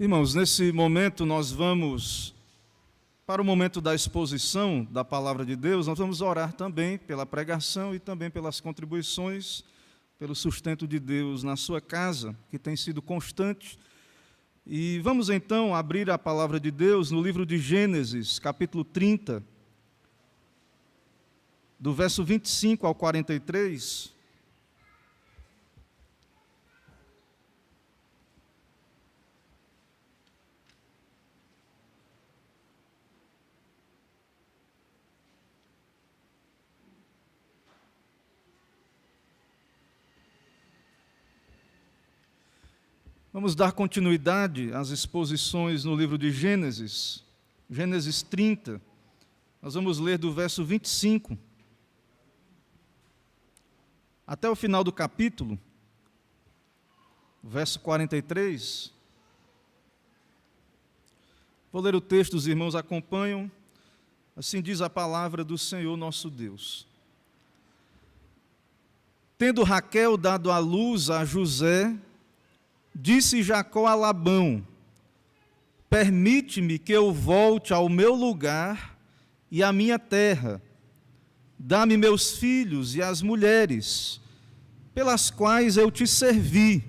Irmãos, nesse momento nós vamos para o momento da exposição da palavra de Deus. Nós vamos orar também pela pregação e também pelas contribuições, pelo sustento de Deus na sua casa, que tem sido constante. E vamos então abrir a palavra de Deus no livro de Gênesis, capítulo 30, do verso 25 ao 43. Vamos dar continuidade às exposições no livro de Gênesis, Gênesis 30. Nós vamos ler do verso 25 até o final do capítulo, verso 43. Vou ler o texto, os irmãos acompanham. Assim diz a palavra do Senhor nosso Deus. Tendo Raquel dado à luz a José, disse Jacó a Labão: permite-me que eu volte ao meu lugar e à minha terra. Dá-me meus filhos e as mulheres, pelas quais eu te servi,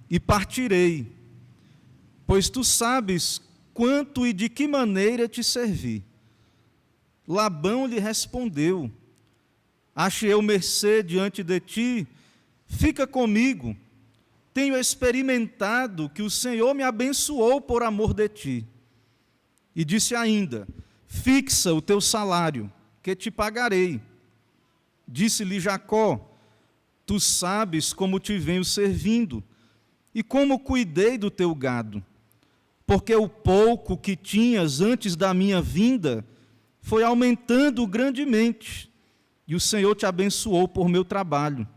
e partirei, pois tu sabes quanto e de que maneira te servi. Labão lhe respondeu: achei eu mercê diante de ti, fica comigo. Tenho experimentado que o Senhor me abençoou por amor de ti. E disse ainda: fixa o teu salário, que te pagarei. Disse-lhe Jacó: tu sabes como te venho servindo, e como cuidei do teu gado, porque o pouco que tinhas antes da minha vinda foi aumentando grandemente, e o Senhor te abençoou por meu trabalho.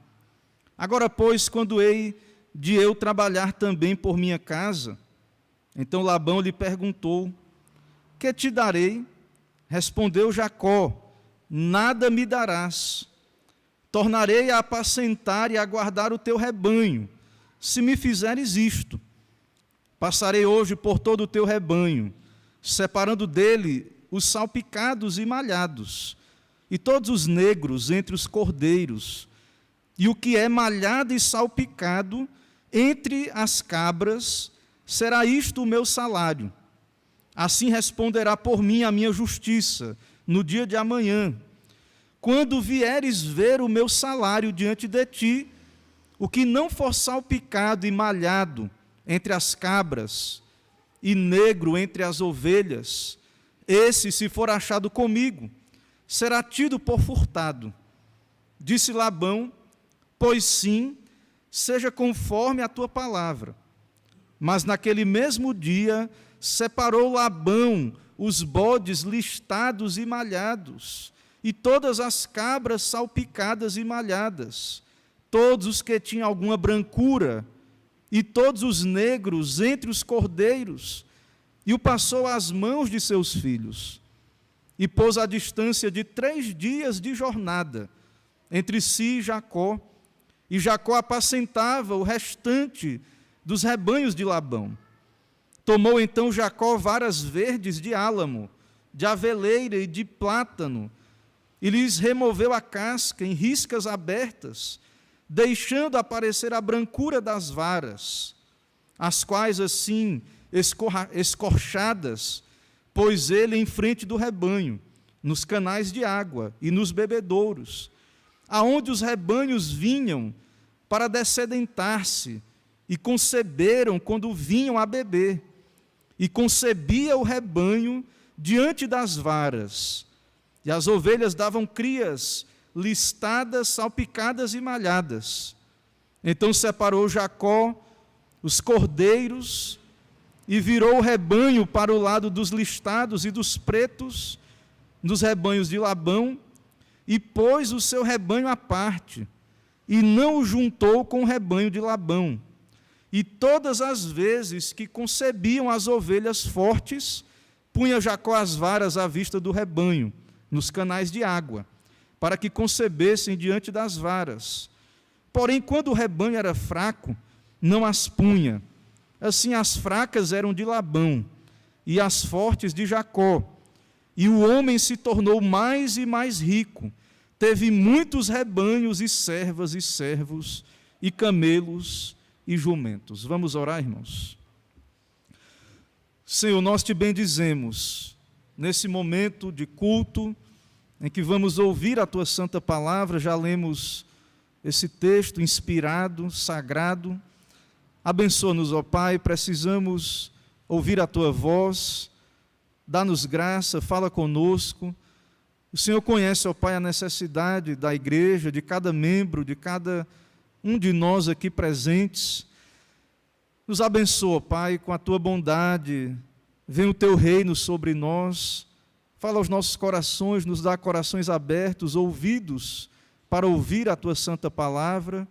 Agora, pois, quando hei de eu trabalhar também por minha casa? Então Labão lhe perguntou: que te darei? Respondeu Jacó: nada me darás. Tornarei a apacentar e a guardar o teu rebanho, se me fizeres isto. Passarei hoje por todo o teu rebanho, separando dele os salpicados e malhados, e todos os negros entre os cordeiros, e o que é malhado e salpicado entre as cabras, será isto o meu salário. Assim responderá por mim a minha justiça no dia de amanhã. Quando vieres ver o meu salário diante de ti, o que não for salpicado e malhado entre as cabras, e negro entre as ovelhas, esse, se for achado comigo, será tido por furtado. Disse Labão: pois sim, seja conforme a tua palavra. Mas naquele mesmo dia separou Labão os bodes listados e malhados, e todas as cabras salpicadas e malhadas, todos os que tinham alguma brancura, e todos os negros entre os cordeiros, e o passou às mãos de seus filhos, e pôs a distância de 3 dias de jornada entre si e Jacó. E Jacó apacentava o restante dos rebanhos de Labão. Tomou então Jacó varas verdes de álamo, de aveleira e de plátano, e lhes removeu a casca em riscas abertas, deixando aparecer a brancura das varas, as quais assim escorchadas, pôs ele em frente do rebanho, nos canais de água e nos bebedouros, aonde os rebanhos vinham para dessedentar-se, e conceberam quando vinham a beber, e concebia o rebanho diante das varas, e as ovelhas davam crias listadas, salpicadas e malhadas. Então separou Jacó os cordeiros, e virou o rebanho para o lado dos listados e dos pretos, nos rebanhos de Labão, e pôs o seu rebanho à parte, e não o juntou com o rebanho de Labão. E todas as vezes que concebiam as ovelhas fortes, punha Jacó as varas à vista do rebanho, nos canais de água, para que concebessem diante das varas. Porém, quando o rebanho era fraco, não as punha. Assim as fracas eram de Labão, e as fortes de Jacó. E o homem se tornou mais e mais rico, teve muitos rebanhos e servas e servos, e camelos e jumentos. Vamos orar, irmãos? Senhor, nós te bendizemos nesse momento de culto, em que vamos ouvir a tua santa palavra. Já lemos esse texto inspirado, sagrado. Abençoa-nos, ó Pai, precisamos ouvir a tua voz, dá-nos graça, fala conosco. O Senhor conhece, ó Pai, a necessidade da igreja, de cada membro, de cada um de nós aqui presentes. Nos abençoa, Pai, com a tua bondade, vem o teu reino sobre nós, fala aos nossos corações, nos dá corações abertos, ouvidos para ouvir a tua santa palavra,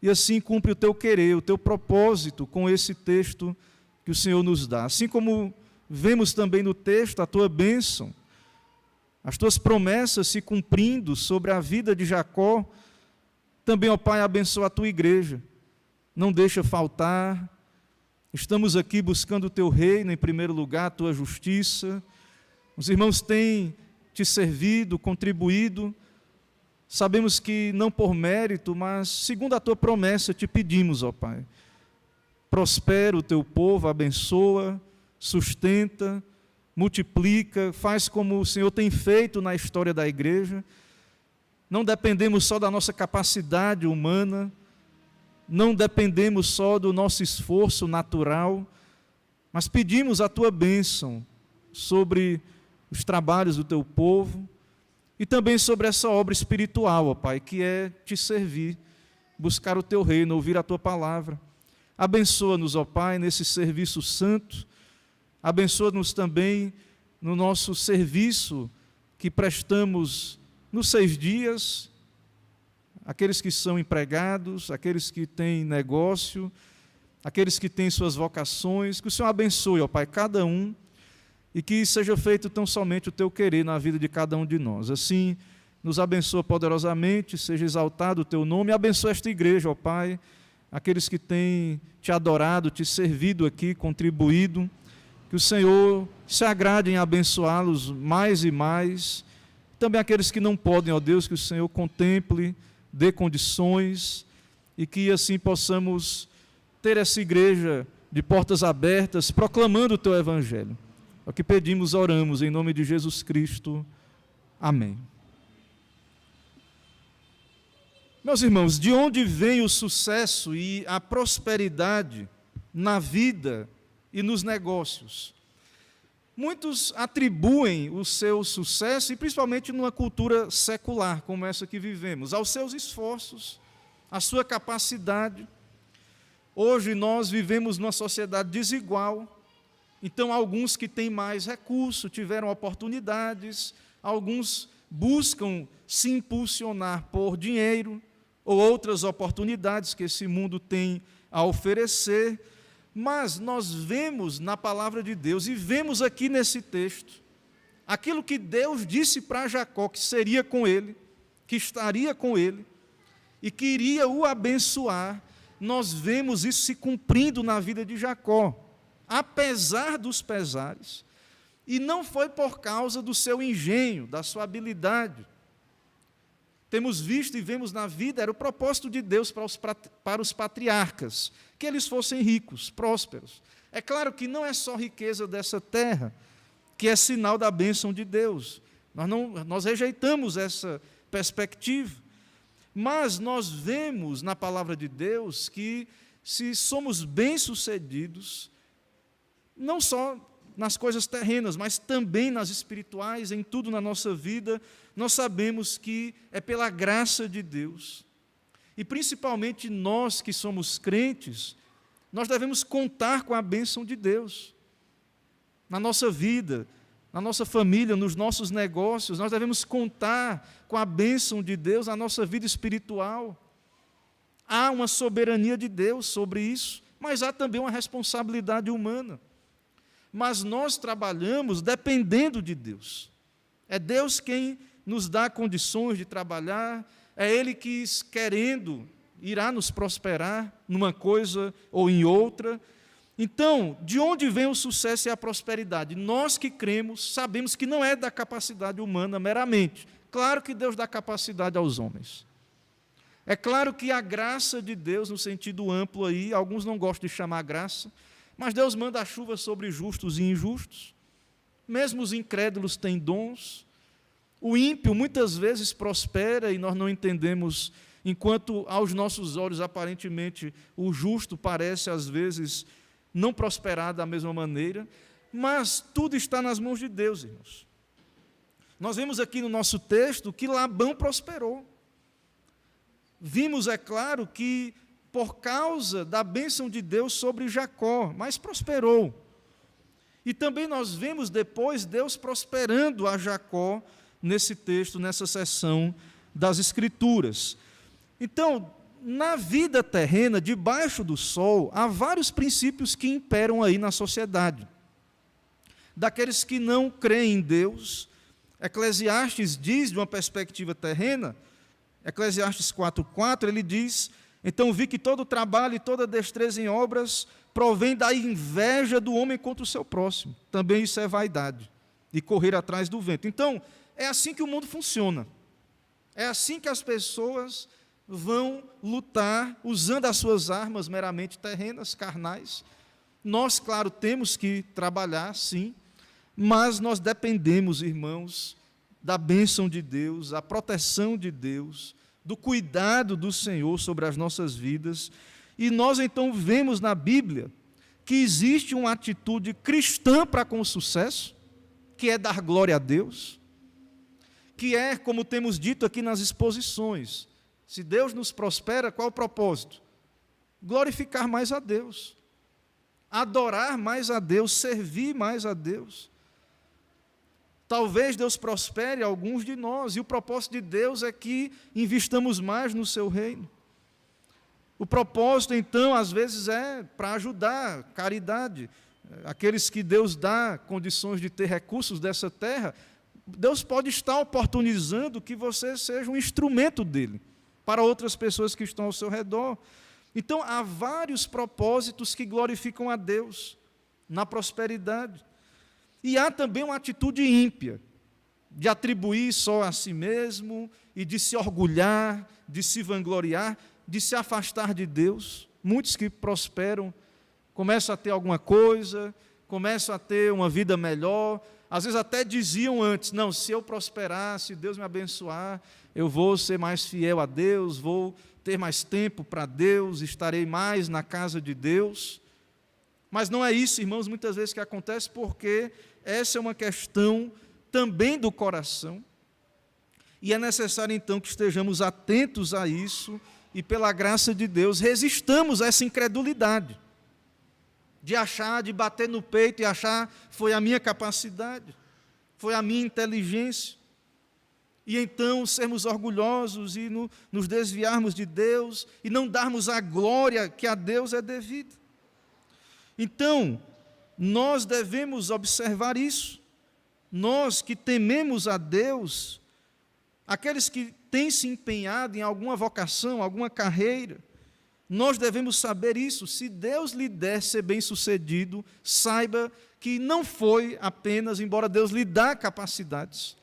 e assim cumpre o teu querer, o teu propósito com esse texto que o Senhor nos dá. Assim como vemos também no texto a tua bênção, as tuas promessas se cumprindo sobre a vida de Jacó, também, ó Pai, abençoa a tua igreja, não deixa faltar. Estamos aqui buscando o teu reino, em primeiro lugar, a tua justiça. Os irmãos têm te servido, contribuído. Sabemos que não por mérito, mas segundo a tua promessa te pedimos, ó Pai. Prospera o teu povo, abençoa, sustenta, multiplica, faz como o Senhor tem feito na história da igreja. Não dependemos só da nossa capacidade humana, não dependemos só do nosso esforço natural, mas pedimos a tua bênção sobre os trabalhos do teu povo e também sobre essa obra espiritual, ó Pai, que é te servir, buscar o teu reino, ouvir a tua palavra. Abençoa-nos, ó Pai, nesse serviço santo, abençoa-nos também no nosso serviço que prestamos nos 6 dias, aqueles que são empregados, aqueles que têm negócio, aqueles que têm suas vocações, que o Senhor abençoe, ó Pai, cada um, e que seja feito tão somente o teu querer na vida de cada um de nós. Assim, nos abençoa poderosamente, seja exaltado o teu nome, e abençoa esta igreja, ó Pai, aqueles que têm te adorado, te servido aqui, contribuído, que o Senhor se agrade em abençoá-los mais e mais. Também aqueles que não podem, ó Deus, que o Senhor contemple, dê condições, e que assim possamos ter essa igreja de portas abertas, proclamando o teu evangelho. É o que pedimos, oramos, em nome de Jesus Cristo. Amém. Meus irmãos, de onde vem o sucesso e a prosperidade na vida e nos negócios? Muitos atribuem o seu sucesso, e principalmente numa cultura secular, como essa que vivemos, aos seus esforços, à sua capacidade. Hoje nós vivemos numa sociedade desigual, então alguns que têm mais recursos, tiveram oportunidades, alguns buscam se impulsionar por dinheiro, ou outras oportunidades que esse mundo tem a oferecer. Mas nós vemos na palavra de Deus, e vemos aqui nesse texto, aquilo que Deus disse para Jacó, que seria com ele, que estaria com ele, e que iria o abençoar. Nós vemos isso se cumprindo na vida de Jacó, apesar dos pesares, e não foi por causa do seu engenho, da sua habilidade. Temos visto e vemos na vida, era o propósito de Deus para os patriarcas, que eles fossem ricos, prósperos. É claro que não é só riqueza dessa terra, que é sinal da bênção de Deus. Nós rejeitamos essa perspectiva, mas nós vemos na palavra de Deus que se somos bem-sucedidos, não só nas coisas terrenas, mas também nas espirituais, em tudo na nossa vida, nós sabemos que é pela graça de Deus. E principalmente nós que somos crentes, nós devemos contar com a bênção de Deus. Na nossa vida, na nossa família, nos nossos negócios, nós devemos contar com a bênção de Deus na nossa vida espiritual. Há uma soberania de Deus sobre isso, mas há também uma responsabilidade humana. Mas nós trabalhamos dependendo de Deus. É Deus quem nos dá condições de trabalhar, é Ele que, querendo, irá nos prosperar numa coisa ou em outra, Então, de onde vem o sucesso e a prosperidade? Nós que cremos, sabemos que não é da capacidade humana meramente. Claro que Deus dá capacidade aos homens. É claro que a graça de Deus, no sentido amplo aí, alguns não gostam de chamar graça, mas Deus manda a chuva sobre justos e injustos. Mesmo os incrédulos têm dons. O ímpio muitas vezes prospera e nós não entendemos, enquanto aos nossos olhos, aparentemente, o justo parece, às vezes, não prosperar da mesma maneira, mas tudo está nas mãos de Deus, irmãos. Nós vemos aqui no nosso texto que Labão prosperou. Vimos, é claro, que por causa da bênção de Deus sobre Jacó, mas prosperou. E também nós vemos depois Deus prosperando a Jacó nesse texto, nessa seção das Escrituras. Então, na vida terrena, debaixo do sol, há vários princípios que imperam aí na sociedade. Daqueles que não creem em Deus, Eclesiastes diz, de uma perspectiva terrena, Eclesiastes 4:4, ele diz: então vi que todo trabalho e toda destreza em obras provém da inveja do homem contra o seu próximo. Também isso é vaidade, e correr atrás do vento. Então, é assim que o mundo funciona. É assim que as pessoas vão lutar, usando as suas armas meramente terrenas, carnais. Nós, claro, temos que trabalhar, sim, mas nós dependemos, irmãos, da bênção de Deus, a proteção de Deus, do cuidado do Senhor sobre as nossas vidas. E nós, então, vemos na Bíblia que existe uma atitude cristã para com o sucesso, que é dar glória a Deus, que é, como temos dito aqui nas exposições, se Deus nos prospera, qual o propósito? Glorificar mais a Deus, adorar mais a Deus, servir mais a Deus. Talvez Deus prospere alguns de nós, e o propósito de Deus é que investamos mais no seu reino. O propósito, então, às vezes é para ajudar, caridade. Aqueles que Deus dá condições de ter recursos dessa terra, Deus pode estar oportunizando que você seja um instrumento dele para outras pessoas que estão ao seu redor. Então, há vários propósitos que glorificam a Deus na prosperidade. E há também uma atitude ímpia, de atribuir só a si mesmo e de se orgulhar, de se vangloriar, de se afastar de Deus. Muitos que prosperam começam a ter alguma coisa, começam a ter uma vida melhor. Às vezes até diziam antes: não, se eu prosperar, se Deus me abençoar, eu vou ser mais fiel a Deus, vou ter mais tempo para Deus, estarei mais na casa de Deus. Mas não é isso, irmãos, muitas vezes que acontece, porque essa é uma questão também do coração, e é necessário então que estejamos atentos a isso, e pela graça de Deus resistamos a essa incredulidade, de achar, de bater no peito e achar foi a minha capacidade, foi a minha inteligência, e então sermos orgulhosos e nos desviarmos de Deus, e não darmos a glória que a Deus é devida. Então, nós devemos observar isso. Nós que tememos a Deus, aqueles que têm se empenhado em alguma vocação, alguma carreira, nós devemos saber isso. Se Deus lhe der ser bem-sucedido, saiba que não foi apenas, embora Deus lhe dá capacidades,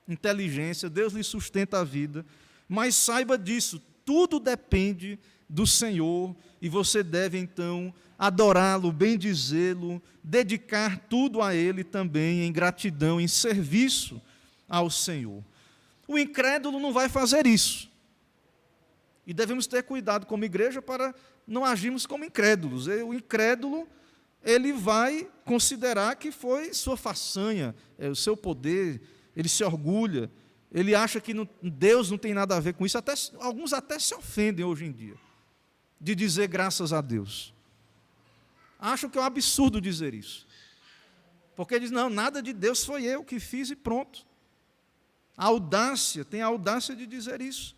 inteligência, Deus lhe sustenta a vida, mas saiba disso, tudo depende do Senhor, e você deve então adorá-lo, bendizê-lo, dedicar tudo a Ele também em gratidão, em serviço ao Senhor. O incrédulo não vai fazer isso, e devemos ter cuidado como igreja para não agirmos como incrédulos. O incrédulo, ele vai considerar que foi sua façanha, o seu poder, ele se orgulha, ele acha que Deus não tem nada a ver com isso, alguns até se ofendem hoje em dia, de dizer graças a Deus. Acham que é um absurdo dizer isso, porque diz: não, nada de Deus, foi eu que fiz e pronto. Tem a audácia de dizer isso.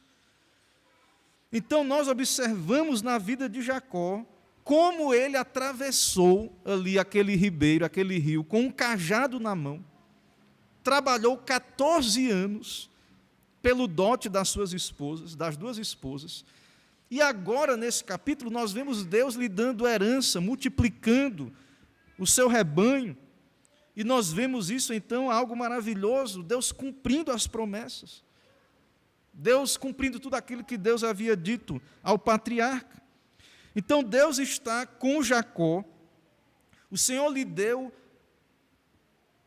Então nós observamos na vida de Jacó, como ele atravessou ali aquele ribeiro, aquele rio, com um cajado na mão, trabalhou 14 anos pelo dote das suas esposas, das duas esposas, E agora, nesse capítulo, nós vemos Deus lhe dando herança, multiplicando o seu rebanho. E nós vemos isso, então, algo maravilhoso, Deus cumprindo as promessas. Deus cumprindo tudo aquilo que Deus havia dito ao patriarca. Então, Deus está com Jacó. O Senhor lhe deu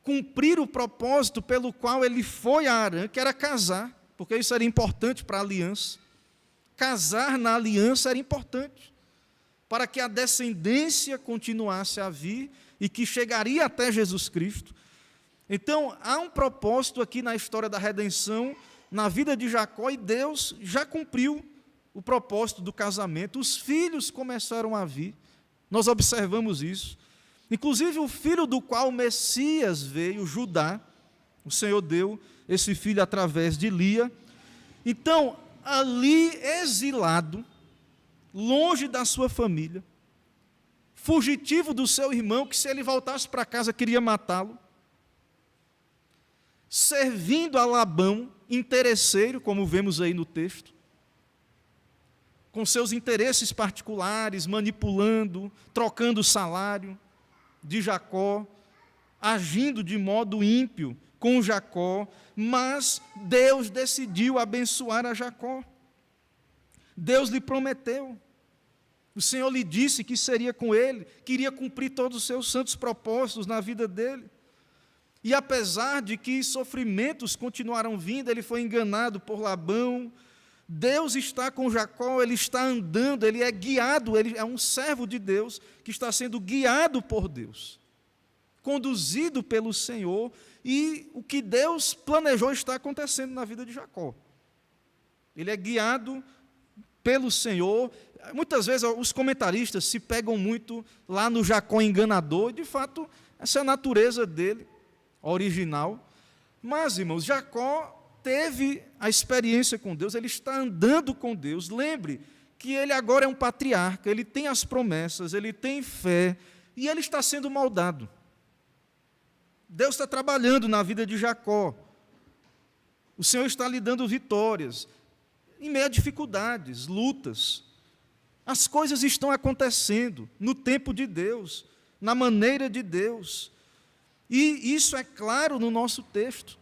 cumprir o propósito pelo qual ele foi a Harã, que era casar, porque isso era importante para a aliança. Casar na aliança era importante, para que a descendência continuasse a vir e que chegaria até Jesus Cristo. Então, há um propósito aqui na história da redenção, na vida de Jacó, e Deus já cumpriu o propósito do casamento. Os filhos começaram a vir, nós observamos isso. Inclusive, o filho do qual o Messias veio, Judá, o Senhor deu esse filho através de Lia. Então, ali exilado, longe da sua família, fugitivo do seu irmão, que se ele voltasse para casa queria matá-lo, servindo a Labão, interesseiro, como vemos aí no texto, com seus interesses particulares, manipulando, trocando o salário de Jacó, agindo de modo ímpio com Jacó, mas Deus decidiu abençoar a Jacó. Deus lhe prometeu. O Senhor lhe disse que seria com ele, que iria cumprir todos os seus santos propósitos na vida dele. E apesar de que sofrimentos continuaram vindo, ele foi enganado por Labão. Deus está com Jacó, ele está andando, ele é guiado, ele é um servo de Deus que está sendo guiado por Deus, conduzido pelo Senhor, e o que Deus planejou está acontecendo na vida de Jacó. Ele é guiado pelo Senhor. Muitas vezes os comentaristas se pegam muito lá no Jacó enganador, e de fato essa é a natureza dele, original. Mas, irmãos, Jacó teve a experiência com Deus, ele está andando com Deus. Lembre que ele agora é um patriarca, ele tem as promessas, ele tem fé, e ele está sendo moldado. Deus está trabalhando na vida de Jacó. O Senhor está lhe dando vitórias, em meio a dificuldades, lutas. As coisas estão acontecendo no tempo de Deus, na maneira de Deus. E isso é claro no nosso texto.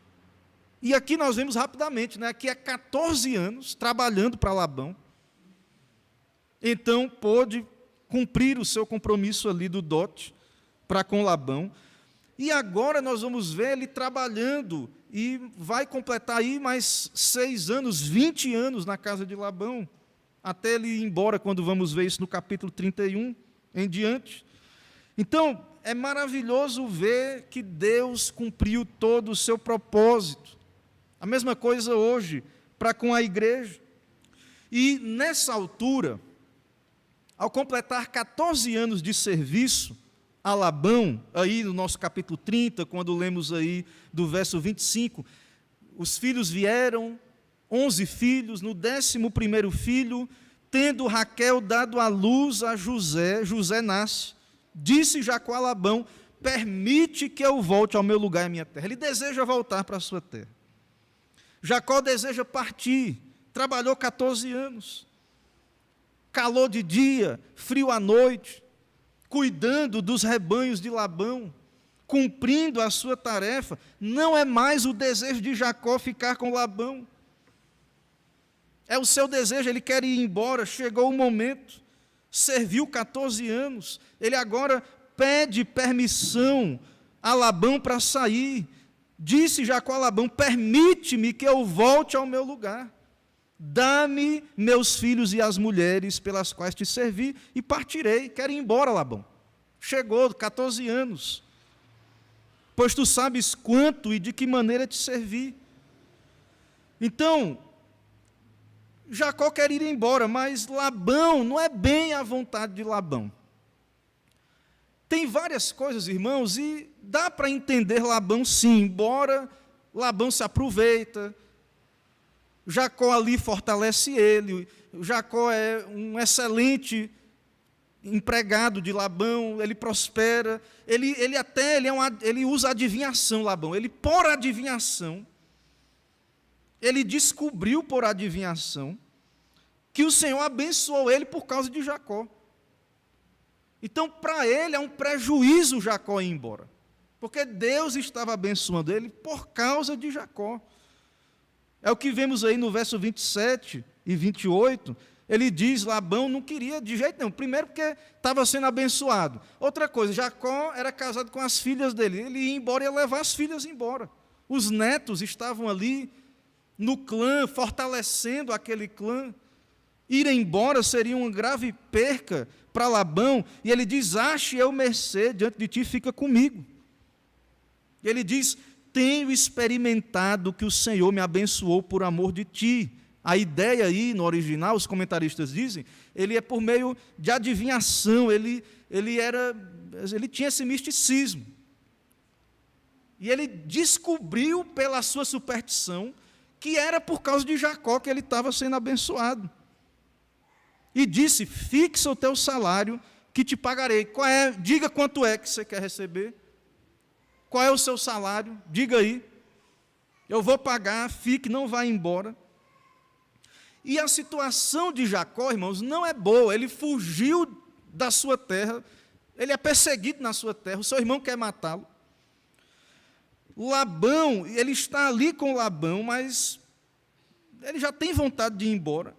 E aqui nós vemos rapidamente, né? Aqui é 14 anos trabalhando para Labão. Então pôde cumprir o seu compromisso ali do dote para com Labão. E agora nós vamos ver ele trabalhando, e vai completar aí mais 6 anos, 20 anos na casa de Labão, até ele ir embora, quando vamos ver isso no capítulo 31 em diante. Então, é maravilhoso ver que Deus cumpriu todo o seu propósito. A mesma coisa hoje para com a igreja. E nessa altura, ao completar 14 anos de serviço a Labão, aí no nosso capítulo 30, quando lemos aí do verso 25, os filhos vieram, 11 filhos, no 11º filho, tendo Raquel dado à luz a José, José nasce, disse Jacó a Labão: permite que eu volte ao meu lugar e à minha terra. Ele deseja voltar para a sua terra. Jacó deseja partir, trabalhou 14 anos, calor de dia, frio à noite, cuidando dos rebanhos de Labão, cumprindo a sua tarefa. Não é mais o desejo de Jacó ficar com Labão, é o seu desejo, ele quer ir embora. Chegou o momento, serviu 14 anos, ele agora pede permissão a Labão para sair. Disse Jacó a Labão: permite-me que eu volte ao meu lugar, dá-me meus filhos e as mulheres pelas quais te servi, e partirei. Quero ir embora, Labão. Chegou, 14 anos, pois tu sabes quanto e de que maneira te servi. Então, Jacó quer ir embora, mas Labão não é bem a vontade de Labão. Tem várias coisas, irmãos, e dá para entender Labão sim, embora Labão se aproveita, Jacó ali fortalece ele, Jacó é um excelente empregado de Labão, ele prospera, ele usa adivinhação, Labão, ele por adivinhação, ele descobriu por adivinhação que o Senhor abençoou ele por causa de Jacó. Então, para ele, é um prejuízo Jacó ir embora, porque Deus estava abençoando ele por causa de Jacó. É o que vemos aí no verso 27 e 28, ele diz, Labão não queria de jeito nenhum, primeiro porque estava sendo abençoado. Outra coisa, Jacó era casado com as filhas dele, ele ia embora e ia levar as filhas embora. Os netos estavam ali no clã, fortalecendo aquele clã. Ir embora seria uma grave perca para Labão, e ele diz, ache eu mercê diante de ti, fica comigo. E ele diz, tenho experimentado que o Senhor me abençoou por amor de ti. A ideia aí, no original, os comentaristas dizem, ele é por meio de adivinhação, ele tinha esse misticismo. E ele descobriu pela sua superstição que era por causa de Jacó que ele estava sendo abençoado. E disse, fixa o teu salário que te pagarei. Diga quanto é que você quer receber. Qual é o seu salário? Diga aí. Eu vou pagar, fique, não vá embora. E a situação de Jacó, irmãos, não é boa. Ele fugiu da sua terra, ele é perseguido na sua terra, o seu irmão quer matá-lo. Labão, ele está ali com Labão, mas ele já tem vontade de ir embora.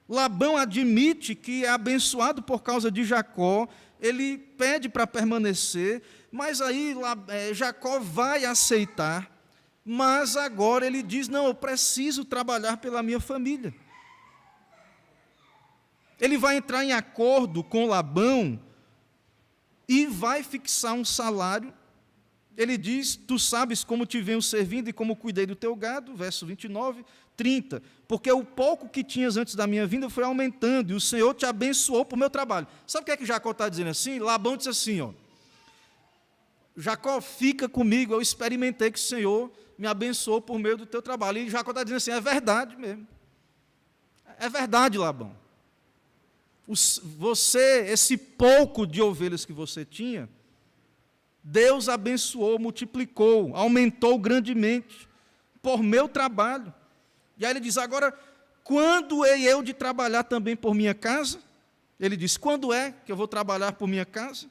Labão admite que é abençoado por causa de Jacó, ele pede para permanecer, mas aí Jacó vai aceitar, mas agora ele diz, não, eu preciso trabalhar pela minha família. Ele vai entrar em acordo com Labão e vai fixar um salário. Ele diz, tu sabes como te venho servindo e como cuidei do teu gado, verso 29, 30, porque o pouco que tinhas antes da minha vinda foi aumentando, e o Senhor te abençoou por meu trabalho. Sabe o que é que Jacó está dizendo assim? Labão disse assim, ó, Jacó, fica comigo, eu experimentei que o Senhor me abençoou por meio do teu trabalho. E Jacó está dizendo assim, é verdade mesmo. É verdade, Labão. Esse pouco de ovelhas que você tinha, Deus abençoou, multiplicou, aumentou grandemente por meu trabalho. E aí ele diz, agora, quando hei eu de trabalhar também por minha casa? Ele diz, quando é que eu vou trabalhar por minha casa?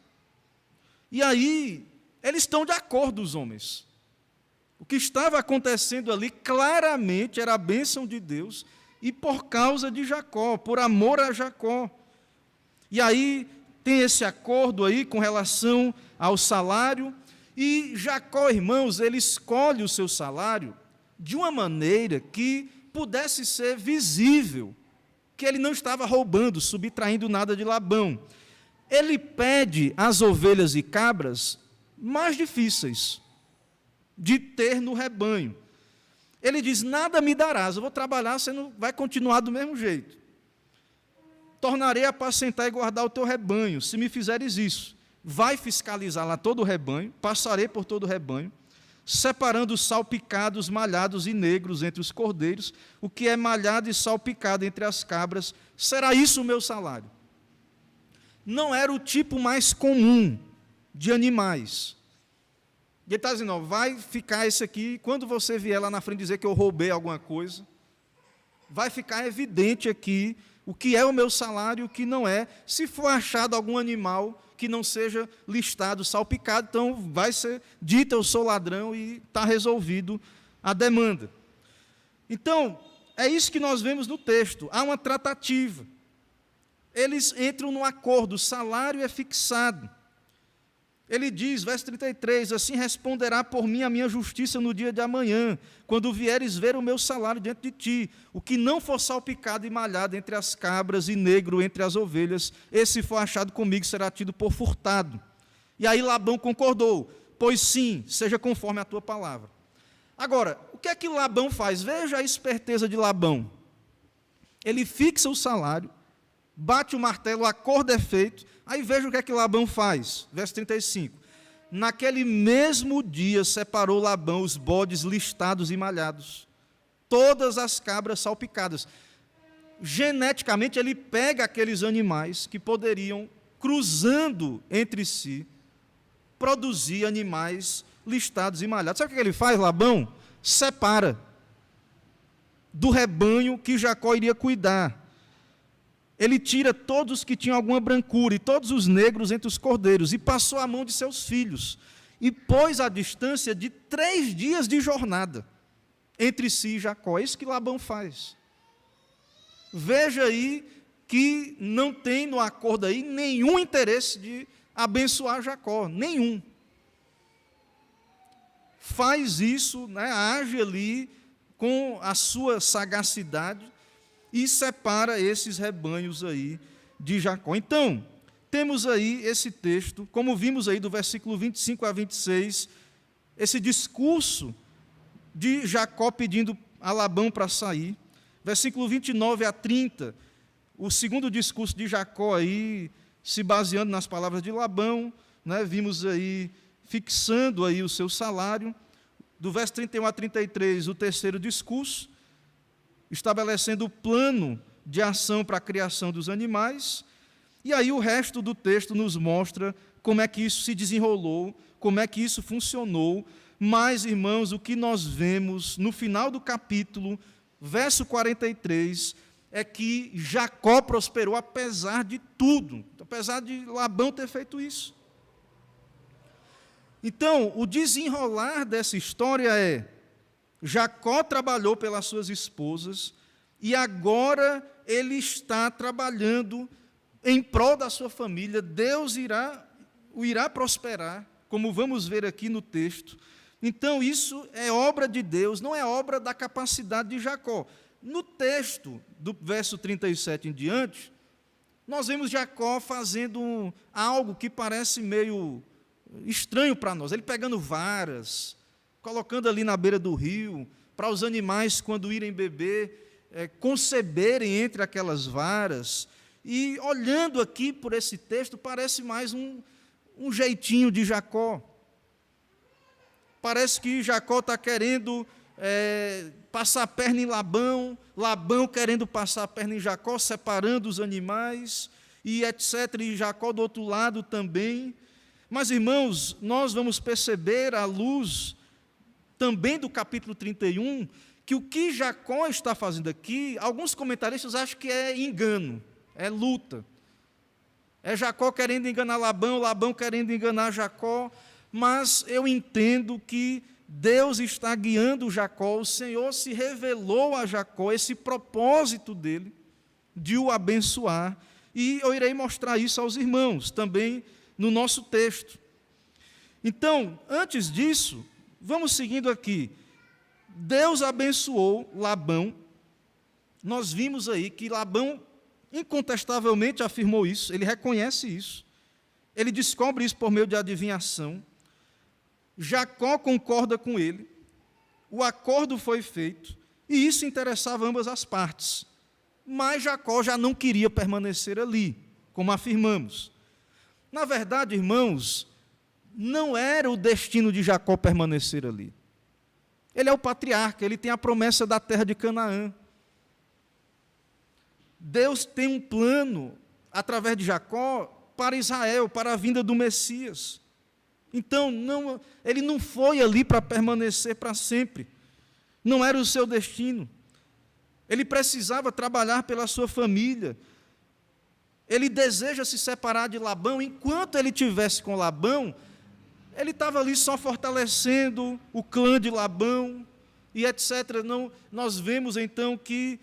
E aí, eles estão de acordo, os homens. O que estava acontecendo ali, claramente, era a bênção de Deus, e por causa de Jacó, por amor a Jacó. E aí, tem esse acordo aí com relação ao salário, e Jacó, irmãos, ele escolhe o seu salário de uma maneira que pudesse ser visível, que ele não estava roubando, subtraindo nada de Labão. Ele pede as ovelhas e cabras mais difíceis de ter no rebanho. Ele diz, nada me darás, eu vou trabalhar, você não vai continuar do mesmo jeito. Tornarei a apacentar e guardar o teu rebanho, se me fizeres isso. Vai fiscalizar lá todo o rebanho, passarei por todo o rebanho, separando os salpicados, malhados e negros entre os cordeiros, o que é malhado e salpicado entre as cabras, será isso o meu salário. Não era o tipo mais comum de animais. E ele está dizendo, ó, vai ficar esse aqui, quando você vier lá na frente dizer que eu roubei alguma coisa, vai ficar evidente aqui o que é o meu salário e o que não é. Se for achado algum animal que não seja listado, salpicado, então vai ser dito, eu sou ladrão, e está resolvido a demanda. Então, é isso que nós vemos no texto, há uma tratativa. Eles entram num acordo, o salário é fixado. Ele diz, verso 33, assim responderá por mim a minha justiça no dia de amanhã, quando vieres ver o meu salário diante de ti. O que não for salpicado e malhado entre as cabras e negro entre as ovelhas, esse for achado comigo será tido por furtado. E aí Labão concordou, pois sim, seja conforme a tua palavra. Agora, o que é que Labão faz? Veja a esperteza de Labão. Ele fixa o salário, bate o martelo, o acordo é feito. Aí veja o que é que Labão faz, verso 35. Naquele mesmo dia separou Labão os bodes listados e malhados, todas as cabras salpicadas. Geneticamente, ele pega aqueles animais que poderiam, cruzando entre si, produzir animais listados e malhados. Sabe o que ele faz, Labão? Separa. do rebanho que Jacó iria cuidar. Ele tira todos que tinham alguma brancura e todos os negros entre os cordeiros, e passou a mão de seus filhos, e pôs a distância de 3 dias de jornada entre si e Jacó. É isso que Labão faz. Veja aí que não tem no acordo aí nenhum interesse de abençoar Jacó, nenhum. Faz isso, né, age ali com a sua sagacidade e separa esses rebanhos aí de Jacó. Então, temos aí esse texto, como vimos aí do versículo 25 a 26, esse discurso de Jacó pedindo a Labão para sair. Versículo 29 a 30, o segundo discurso de Jacó aí, se baseando nas palavras de Labão, né, vimos aí, fixando aí o seu salário. Do verso 31 a 33, o terceiro discurso, estabelecendo o plano de ação para a criação dos animais. E aí o resto do texto nos mostra como é que isso se desenrolou, como é que isso funcionou. Mas, irmãos, o que nós vemos no final do capítulo, verso 43, é que Jacó prosperou apesar de tudo, apesar de Labão ter feito isso. Então, o desenrolar dessa história é: Jacó trabalhou pelas suas esposas e agora ele está trabalhando em prol da sua família. Deus o irá prosperar, como vamos ver aqui no texto. Então, isso é obra de Deus, não é obra da capacidade de Jacó. No texto, do verso 37 em diante, nós vemos Jacó fazendo algo que parece meio estranho para nós. Ele pegando varas, colocando ali na beira do rio, para os animais, quando irem beber, conceberem entre aquelas varas. E olhando aqui por esse texto, parece mais um jeitinho de Jacó. Parece que Jacó está querendo passar a perna em Labão, Labão querendo passar a perna em Jacó, separando os animais, e etc., e Jacó do outro lado também. Mas, irmãos, nós vamos perceber, à luz também do capítulo 31, que o que Jacó está fazendo aqui, alguns comentaristas acham que é engano, é luta. É Jacó querendo enganar Labão, Labão querendo enganar Jacó, mas eu entendo que Deus está guiando Jacó, o Senhor se revelou a Jacó, esse propósito dele, de o abençoar, e eu irei mostrar isso aos irmãos, também no nosso texto. Então, antes disso, vamos seguindo aqui. Deus abençoou Labão. Nós vimos aí que Labão incontestavelmente afirmou isso, ele reconhece isso, ele descobre isso por meio de adivinhação. Jacó concorda com ele, o acordo foi feito, e isso interessava ambas as partes. Mas Jacó já não queria permanecer ali, como afirmamos. Na verdade, irmãos, não era o destino de Jacó permanecer ali. Ele é o patriarca, ele tem a promessa da terra de Canaã. Deus tem um plano, através de Jacó, para Israel, para a vinda do Messias. Então, ele não foi ali para permanecer para sempre. Não era o seu destino. Ele precisava trabalhar pela sua família. Ele deseja se separar de Labão. Enquanto ele estivesse com Labão, ele estava ali só fortalecendo o clã de Labão, e etc. Nós vemos então que,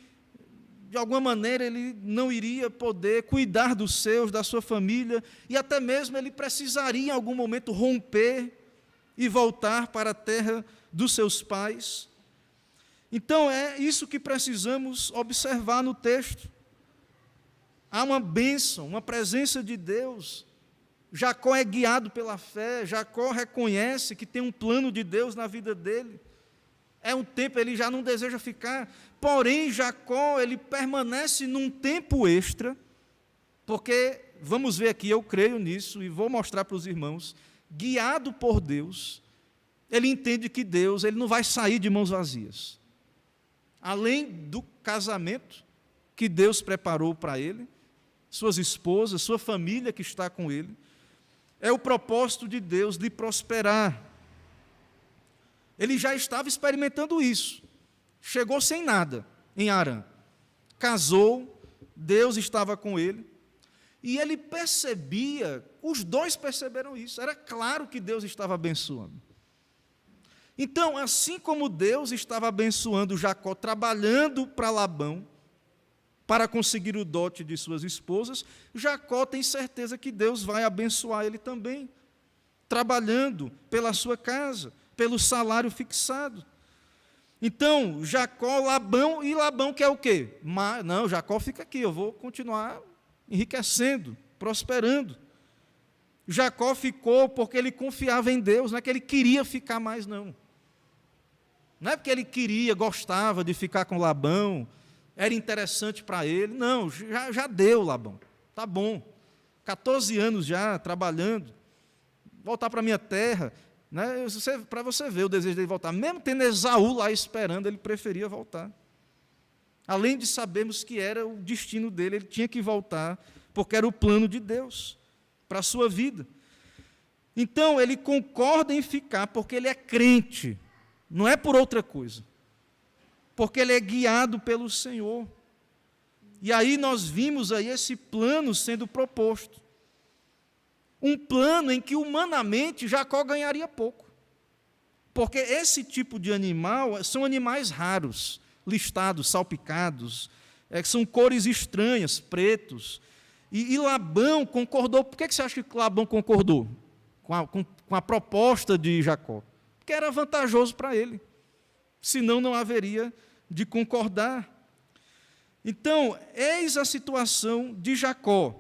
de alguma maneira, ele não iria poder cuidar dos seus, da sua família, e até mesmo ele precisaria, em algum momento, romper e voltar para a terra dos seus pais. Então, é isso que precisamos observar no texto. Há uma bênção, uma presença de Deus. Jacó é guiado pela fé, Jacó reconhece que tem um plano de Deus na vida dele. É um tempo, ele já não deseja ficar, porém Jacó, ele permanece num tempo extra, porque, vamos ver aqui, eu creio nisso, e vou mostrar para os irmãos, guiado por Deus, ele entende que Deus, ele não vai sair de mãos vazias. Além do casamento que Deus preparou para ele, suas esposas, sua família que está com ele, é o propósito de Deus lhe prosperar. Ele já estava experimentando isso, chegou sem nada, em Harã. Casou, Deus estava com ele, e ele percebia, os dois perceberam isso, era claro que Deus estava abençoando. Então, assim como Deus estava abençoando Jacó, trabalhando para Labão, para conseguir o dote de suas esposas, Jacó tem certeza que Deus vai abençoar ele também, trabalhando pela sua casa, pelo salário fixado. Então, Jacó, Labão, e Labão quer o quê? Não, Jacó fica aqui, eu vou continuar enriquecendo, prosperando. Jacó ficou porque ele confiava em Deus, não é que ele queria ficar mais, não. Não é porque ele queria, gostava de ficar com Labão, era interessante para ele. Não, já deu, Labão, tá bom. 14 anos já trabalhando, voltar para a minha terra, né? Para você ver o desejo dele voltar. Mesmo tendo Esaú lá esperando, ele preferia voltar. Além de sabermos que era o destino dele, ele tinha que voltar, porque era o plano de Deus para a sua vida. Então, ele concorda em ficar, porque ele é crente, não é por outra coisa, porque ele é guiado pelo Senhor. E aí nós vimos aí esse plano sendo proposto, um plano em que humanamente Jacó ganharia pouco, porque esse tipo de animal são animais raros, listados, salpicados, são cores estranhas, pretos, e Labão concordou. Por que você acha que Labão concordou com a proposta de Jacó? Porque era vantajoso para ele, senão não haveria de concordar. Então, eis a situação de Jacó.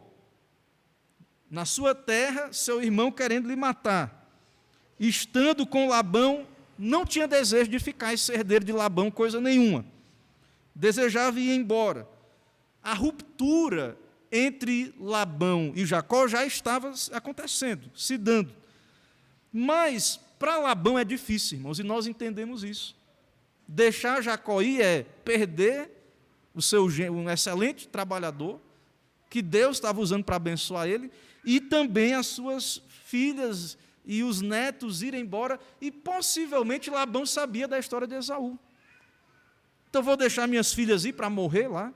Na sua terra, seu irmão querendo lhe matar. Estando com Labão, não tinha desejo de ficar e ser herdeiro de Labão, coisa nenhuma. Desejava ir embora. A ruptura entre Labão e Jacó já estava acontecendo, se dando. Mas, para Labão é difícil, irmãos, e nós entendemos isso. Deixar Jacó ir é perder um excelente trabalhador, que Deus estava usando para abençoar ele, e também as suas filhas e os netos irem embora, e possivelmente Labão sabia da história de Esaú. Então, vou deixar minhas filhas ir para morrer lá,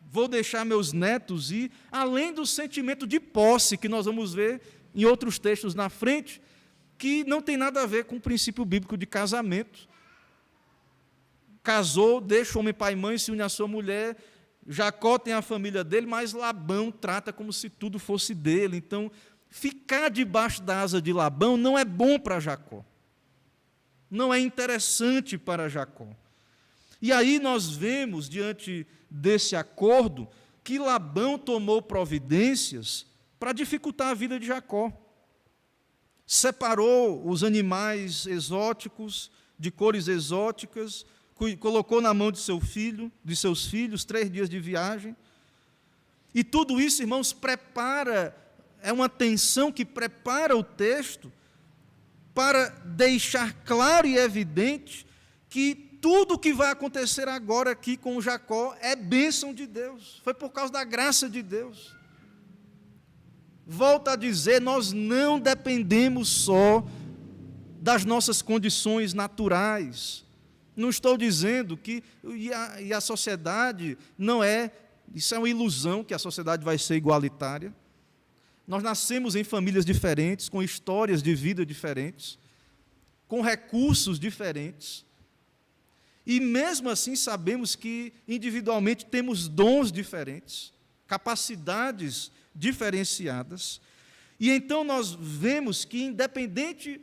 vou deixar meus netos ir, além do sentimento de posse, que nós vamos ver em outros textos na frente, que não tem nada a ver com o princípio bíblico de casamento. Casou, deixa o homem pai e mãe, se une à sua mulher. Jacó tem a família dele, mas Labão trata como se tudo fosse dele. Então, ficar debaixo da asa de Labão não é bom para Jacó, não é interessante para Jacó. E aí nós vemos, diante desse acordo, que Labão tomou providências para dificultar a vida de Jacó. Separou os animais exóticos, de cores exóticas, colocou na mão de seus filhos, 3 dias de viagem. E tudo isso, irmãos, é uma tensão que prepara o texto para deixar claro e evidente que tudo o que vai acontecer agora aqui com Jacó é bênção de Deus, foi por causa da graça de Deus. Volto a dizer, nós não dependemos só das nossas condições naturais. Não estou dizendo que a sociedade não é, isso é uma ilusão, que a sociedade vai ser igualitária. Nós nascemos em famílias diferentes, com histórias de vida diferentes, com recursos diferentes. E mesmo assim sabemos que individualmente temos dons diferentes, capacidades diferenciadas. E então nós vemos que, independente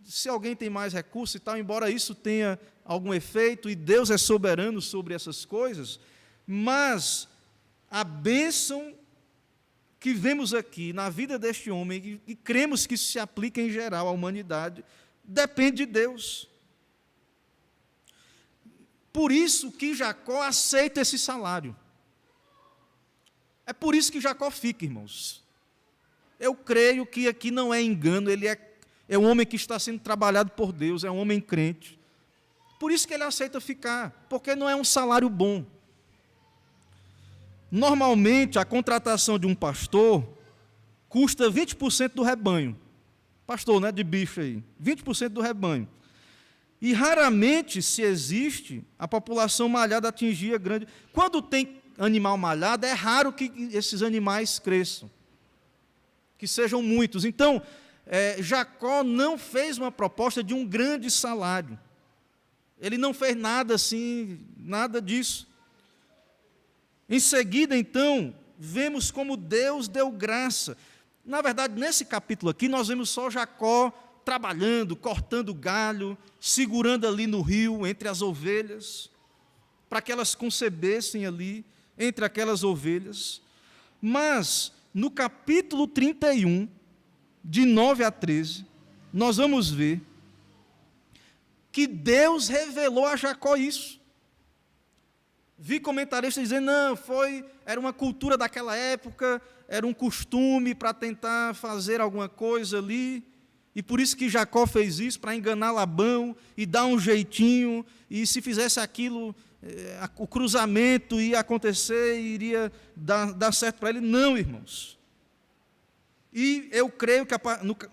se alguém tem mais recursos e tal, embora isso tenha algum efeito, e Deus é soberano sobre essas coisas, mas a bênção que vemos aqui na vida deste homem, e cremos que isso se aplica em geral à humanidade, depende de Deus. Por isso que Jacó aceita esse salário. É por isso que Jacó fica, irmãos. Eu creio que aqui não é engano, ele é um homem que está sendo trabalhado por Deus, é um homem crente. Por isso que ele aceita ficar, porque não é um salário bom. Normalmente, a contratação de um pastor custa 20% do rebanho. Pastor, né, de bicho aí, 20% do rebanho. E raramente, se existe, a população malhada atingia grande. Quando tem animal malhado, é raro que esses animais cresçam, que sejam muitos. Então, Jacó não fez uma proposta de um grande salário. Ele não fez nada assim, nada disso. Em seguida, então, vemos como Deus deu graça. Na verdade, nesse capítulo aqui, nós vemos só Jacó trabalhando, cortando galho, segurando ali no rio, entre as ovelhas, para que elas concebessem ali, entre aquelas ovelhas. Mas, no capítulo 31, de 9 a 13, nós vamos ver que Deus revelou a Jacó isso. Vi comentaristas dizendo, não, era uma cultura daquela época, era um costume para tentar fazer alguma coisa ali, e por isso que Jacó fez isso, para enganar Labão e dar um jeitinho, e se fizesse aquilo, o cruzamento ia acontecer e iria dar certo para ele. Não, irmãos. E eu creio que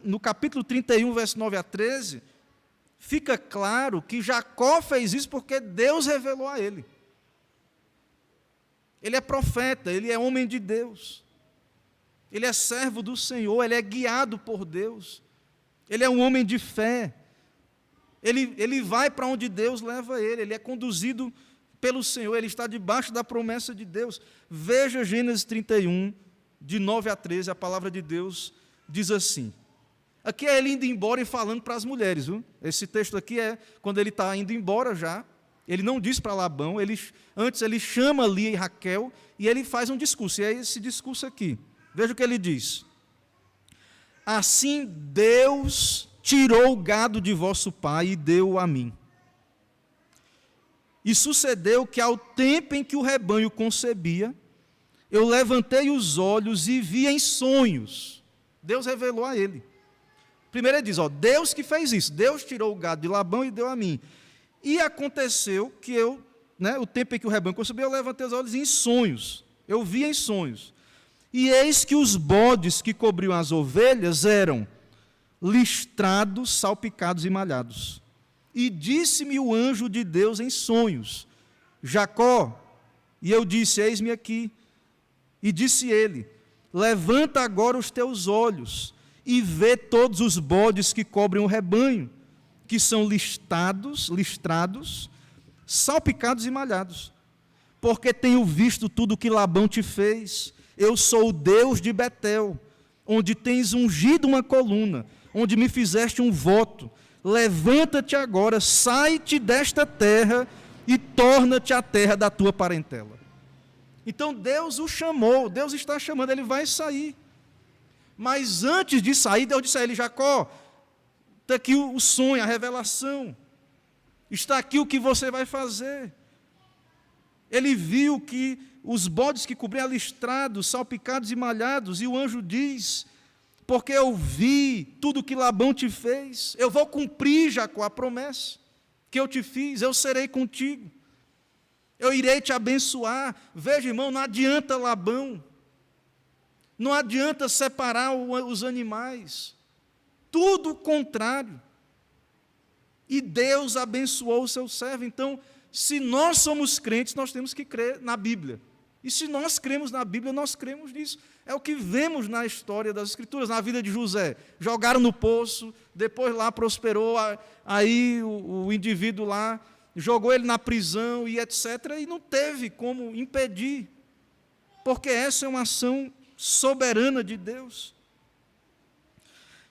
no capítulo 31, verso 9 a 13, fica claro que Jacó fez isso porque Deus revelou a ele. Ele é profeta, ele é homem de Deus. Ele é servo do Senhor, ele é guiado por Deus. Ele é um homem de fé. Ele vai para onde Deus leva ele é conduzido pelo Senhor, ele está debaixo da promessa de Deus. Veja Gênesis 31, de 9 a 13, a palavra de Deus diz assim. Aqui é ele indo embora e falando para as mulheres. Viu? Esse texto aqui é quando ele está indo embora já. Ele não diz para Labão, antes ele chama Lia e Raquel e ele faz um discurso. E é esse discurso aqui. Veja o que ele diz. Assim Deus tirou o gado de vosso pai e deu-o a mim. E sucedeu que ao tempo em que o rebanho concebia, eu levantei os olhos e vi em sonhos. Deus revelou a ele. Primeiro ele diz, Deus que fez isso. Deus tirou o gado de Labão e deu a mim. E aconteceu que o tempo em que o rebanho concebeu, eu levantei os olhos em sonhos. Eu vi em sonhos. E eis que os bodes que cobriam as ovelhas eram listrados, salpicados e malhados. E disse-me o anjo de Deus em sonhos, Jacó. E eu disse, eis-me aqui. E disse ele, levanta agora os teus olhos e vê todos os bodes que cobrem o rebanho, que são listrados, salpicados e malhados. Porque tenho visto tudo o que Labão te fez. Eu sou o Deus de Betel, onde tens ungido uma coluna, onde me fizeste um voto. Levanta-te agora, sai-te desta terra e torna-te à terra da tua parentela. Então Deus o chamou, Deus está chamando, ele vai sair. Mas antes de sair, Deus disse a ele, Jacó, está aqui o sonho, a revelação. Está aqui o que você vai fazer. Ele viu que os bodes que cobriam listrados, salpicados e malhados, e o anjo diz, porque eu vi tudo que Labão te fez, eu vou cumprir, Jacó, a promessa que eu te fiz, eu serei contigo, eu irei te abençoar. Veja, irmão, não adianta Labão, não adianta separar os animais, tudo o contrário. E Deus abençoou o seu servo. Então, se nós somos crentes, nós temos que crer na Bíblia. E se nós cremos na Bíblia, nós cremos nisso. É o que vemos na história das Escrituras, na vida de José. Jogaram no poço, depois lá prosperou, aí o indivíduo lá jogou ele na prisão e etc. E não teve como impedir, porque essa é uma ação soberana de Deus.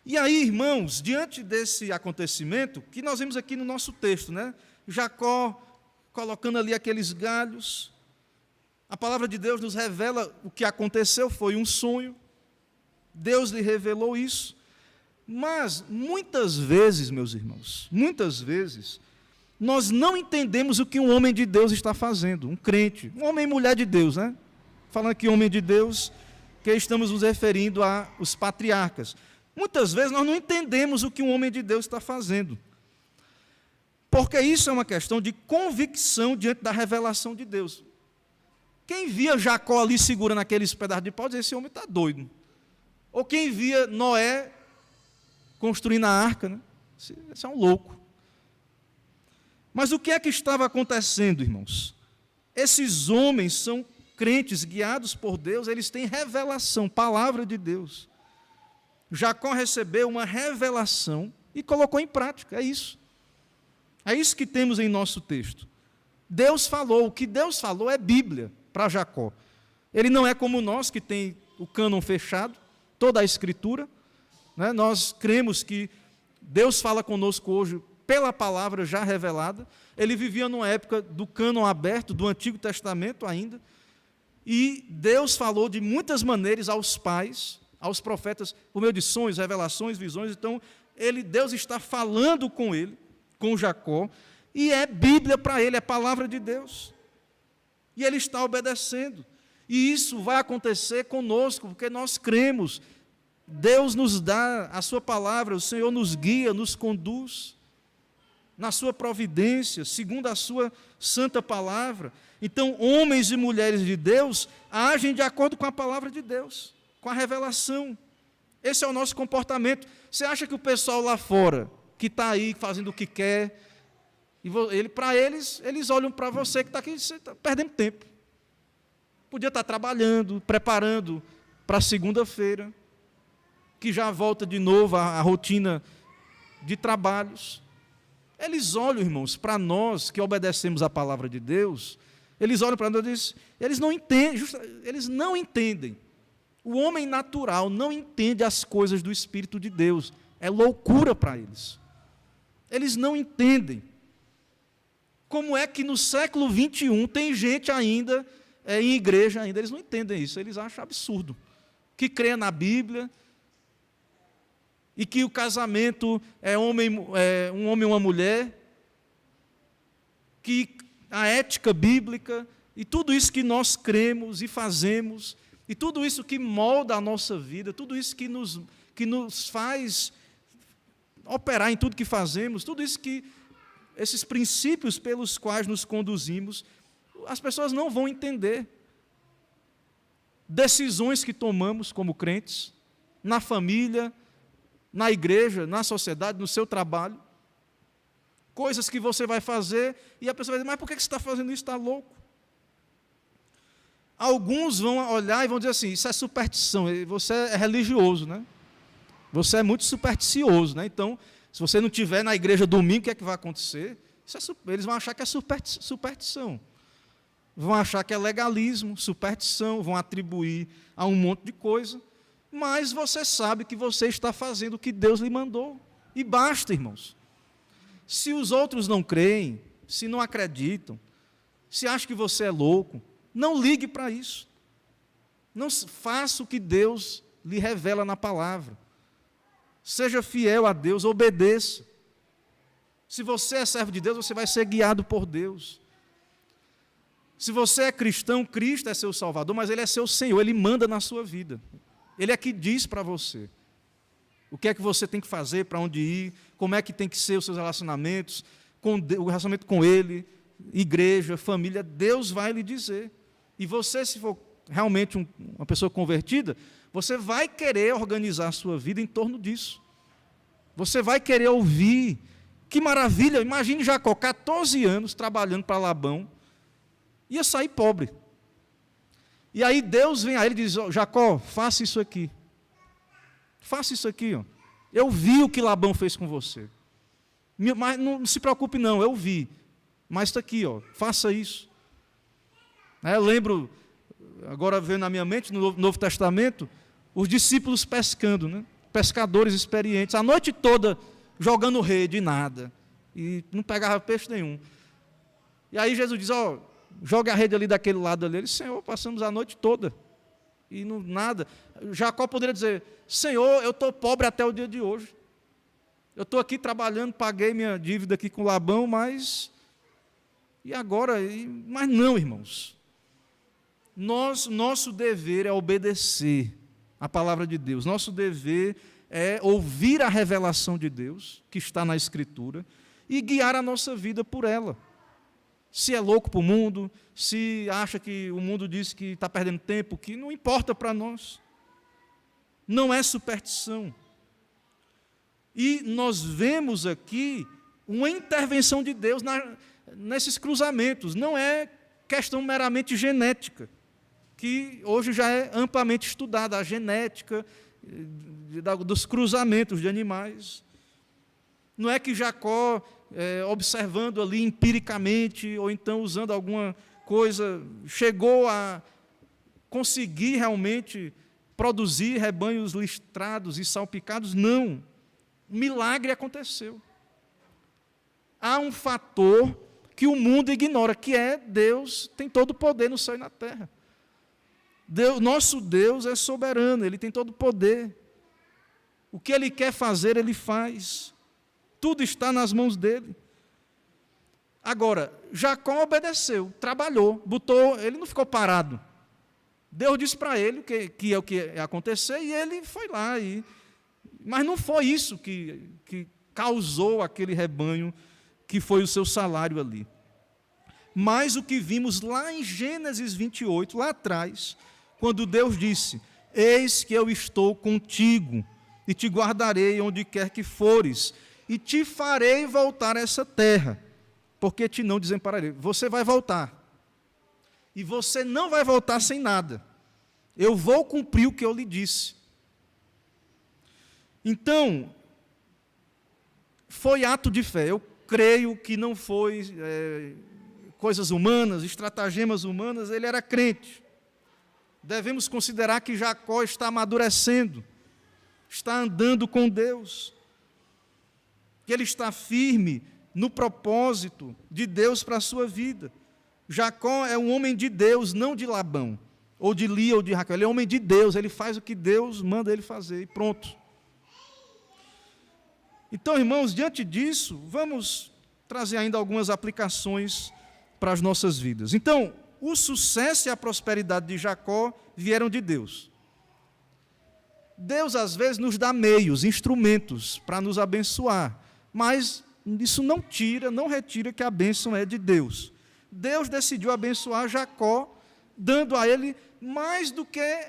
E aí, irmãos, diante desse acontecimento, que nós vemos aqui no nosso texto, Jacó colocando ali aqueles galhos, a palavra de Deus nos revela o que aconteceu, foi um sonho, Deus lhe revelou isso, mas muitas vezes, meus irmãos, muitas vezes, nós não entendemos o que um homem de Deus está fazendo, um crente, um homem e mulher de Deus, falando aqui homem de Deus, que estamos nos referindo aos patriarcas. Muitas vezes nós não entendemos o que um homem de Deus está fazendo, porque isso é uma questão de convicção diante da revelação de Deus. Quem via Jacó ali segurando aqueles pedaços de pau, dizia, esse homem está doido. Ou quem via Noé construindo a arca, esse é um louco. Mas o que é que estava acontecendo, irmãos? Esses homens são crentes guiados por Deus, eles têm revelação, palavra de Deus. Jacó recebeu uma revelação e colocou em prática, é isso. É isso que temos em nosso texto. Deus falou, o que Deus falou é Bíblia para Jacó. Ele não é como nós, que tem o cânon fechado, toda a Escritura. Né? Nós cremos que Deus fala conosco hoje pela palavra já revelada. Ele vivia numa época do cânon aberto, do Antigo Testamento ainda, e Deus falou de muitas maneiras aos pais, aos profetas, por meio de sonhos, revelações, visões. Então, Deus está falando com ele, com Jacó, e é Bíblia para ele, é palavra de Deus. E ele está obedecendo. E isso vai acontecer conosco, porque nós cremos. Deus nos dá a sua palavra, o Senhor nos guia, nos conduz na sua providência, segundo a sua santa palavra. Então, homens e mulheres de Deus agem de acordo com a palavra de Deus, com a revelação. Esse é o nosso comportamento. Você acha que o pessoal lá fora, que está aí fazendo o que quer, para eles olham para você que está aqui, você está perdendo tempo. Podia estar trabalhando, preparando para segunda-feira, que já volta de novo a rotina de trabalhos. Eles olham, irmãos, para nós que obedecemos a palavra de Deus, eles olham para nós e dizem, eles não entendem. O homem natural não entende as coisas do Espírito de Deus. É loucura para eles. Eles não entendem. Como é que no século 21 tem gente ainda, em igreja ainda, eles não entendem isso, eles acham absurdo. Que crê na Bíblia, e que o casamento é um homem e uma mulher, que a ética bíblica, e tudo isso que nós cremos e fazemos, e tudo isso que molda a nossa vida, tudo isso que nos faz operar em tudo que fazemos, tudo isso esses princípios pelos quais nos conduzimos, as pessoas não vão entender. Decisões que tomamos como crentes, na família, na igreja, na sociedade, no seu trabalho, coisas que você vai fazer, e a pessoa vai dizer, mas por que você está fazendo isso? Está louco? Alguns vão olhar e vão dizer assim, isso é superstição, você é religioso, né? Você é muito supersticioso, né? Então, se você não estiver na igreja domingo, o que é que vai acontecer? Eles vão achar que é superstição. Vão achar que é legalismo, superstição, vão atribuir a um monte de coisa, mas você sabe que você está fazendo o que Deus lhe mandou. E basta, irmãos. Se os outros não creem, se não acreditam, se acham que você é louco, não ligue para isso. Não faça o que Deus lhe revela na palavra. Seja fiel a Deus, obedeça. Se você é servo de Deus, você vai ser guiado por Deus. Se você é cristão, Cristo é seu Salvador, mas Ele é seu Senhor, Ele manda na sua vida. Ele é que diz para você o que é que você tem que fazer, para onde ir, como é que tem que ser os seus relacionamentos, o relacionamento com Ele, igreja, família, Deus vai lhe dizer. E você, se for realmente uma pessoa convertida, você vai querer organizar a sua vida em torno disso. Você vai querer ouvir. Que maravilha, imagine Jacó, 14 anos, trabalhando para Labão, ia sair pobre. E aí Deus vem a ele e diz, Jacó, faça isso aqui. Faça isso aqui. Ó. Eu vi o que Labão fez com você. Mas não se preocupe não, eu vi. Mas está aqui, ó, faça isso. Eu lembro, agora veio na minha mente, no Novo Testamento, os discípulos pescando, né? Pescadores experientes, a noite toda jogando rede e nada. E não pegava peixe nenhum. E aí Jesus diz, ó, joga a rede ali daquele lado ali. Ele disse, Senhor, passamos a noite toda. E não, nada. Jacó poderia dizer, Senhor, eu estou pobre até o dia de hoje. Eu estou aqui trabalhando, paguei minha dívida aqui com Labão, mas... E agora? Mas não, irmãos. Nosso dever é obedecer a palavra de Deus. Nosso dever é ouvir a revelação de Deus, que está na Escritura, e guiar a nossa vida por ela. Se é louco para o mundo, se acha que o mundo diz que está perdendo tempo, que não importa para nós. Não é superstição. E nós vemos aqui uma intervenção de Deus nesses cruzamentos. Não é questão meramente genética, que hoje já é amplamente estudada, a genética dos cruzamentos de animais. Não é que Jacó, observando ali empiricamente, ou então usando alguma coisa, chegou a conseguir realmente produzir rebanhos listrados e salpicados. Não. Um milagre aconteceu. Há um fator que o mundo ignora, que é Deus tem todo o poder no céu e na terra. Nosso Deus é soberano, Ele tem todo o poder. O que Ele quer fazer, Ele faz. Tudo está nas mãos dEle. Agora, Jacó obedeceu, trabalhou, ele não ficou parado. Deus disse para ele que é o que ia acontecer, e ele foi lá. Mas não foi isso que causou aquele rebanho, que foi o seu salário ali. Mas o que vimos lá em Gênesis 28, lá atrás, quando Deus disse: eis que eu estou contigo, e te guardarei onde quer que fores, e te farei voltar a essa terra, porque te não desampararei. Você vai voltar. E você não vai voltar sem nada. Eu vou cumprir o que eu lhe disse. Então, foi ato de fé. Eu creio que não foi coisas humanas, estratagemas humanas, ele era crente. Devemos considerar que Jacó está amadurecendo, está andando com Deus, que ele está firme no propósito de Deus para a sua vida. Jacó é um homem de Deus, não de Labão, ou de Lia, ou de Raquel. Ele é homem de Deus, ele faz o que Deus manda ele fazer, e pronto. Então, irmãos, diante disso, vamos trazer ainda algumas aplicações para as nossas vidas. Então, o sucesso e a prosperidade de Jacó vieram de Deus. Deus, às vezes, nos dá meios, instrumentos para nos abençoar, mas isso não retira que a bênção é de Deus. Deus decidiu abençoar Jacó, dando a ele mais do que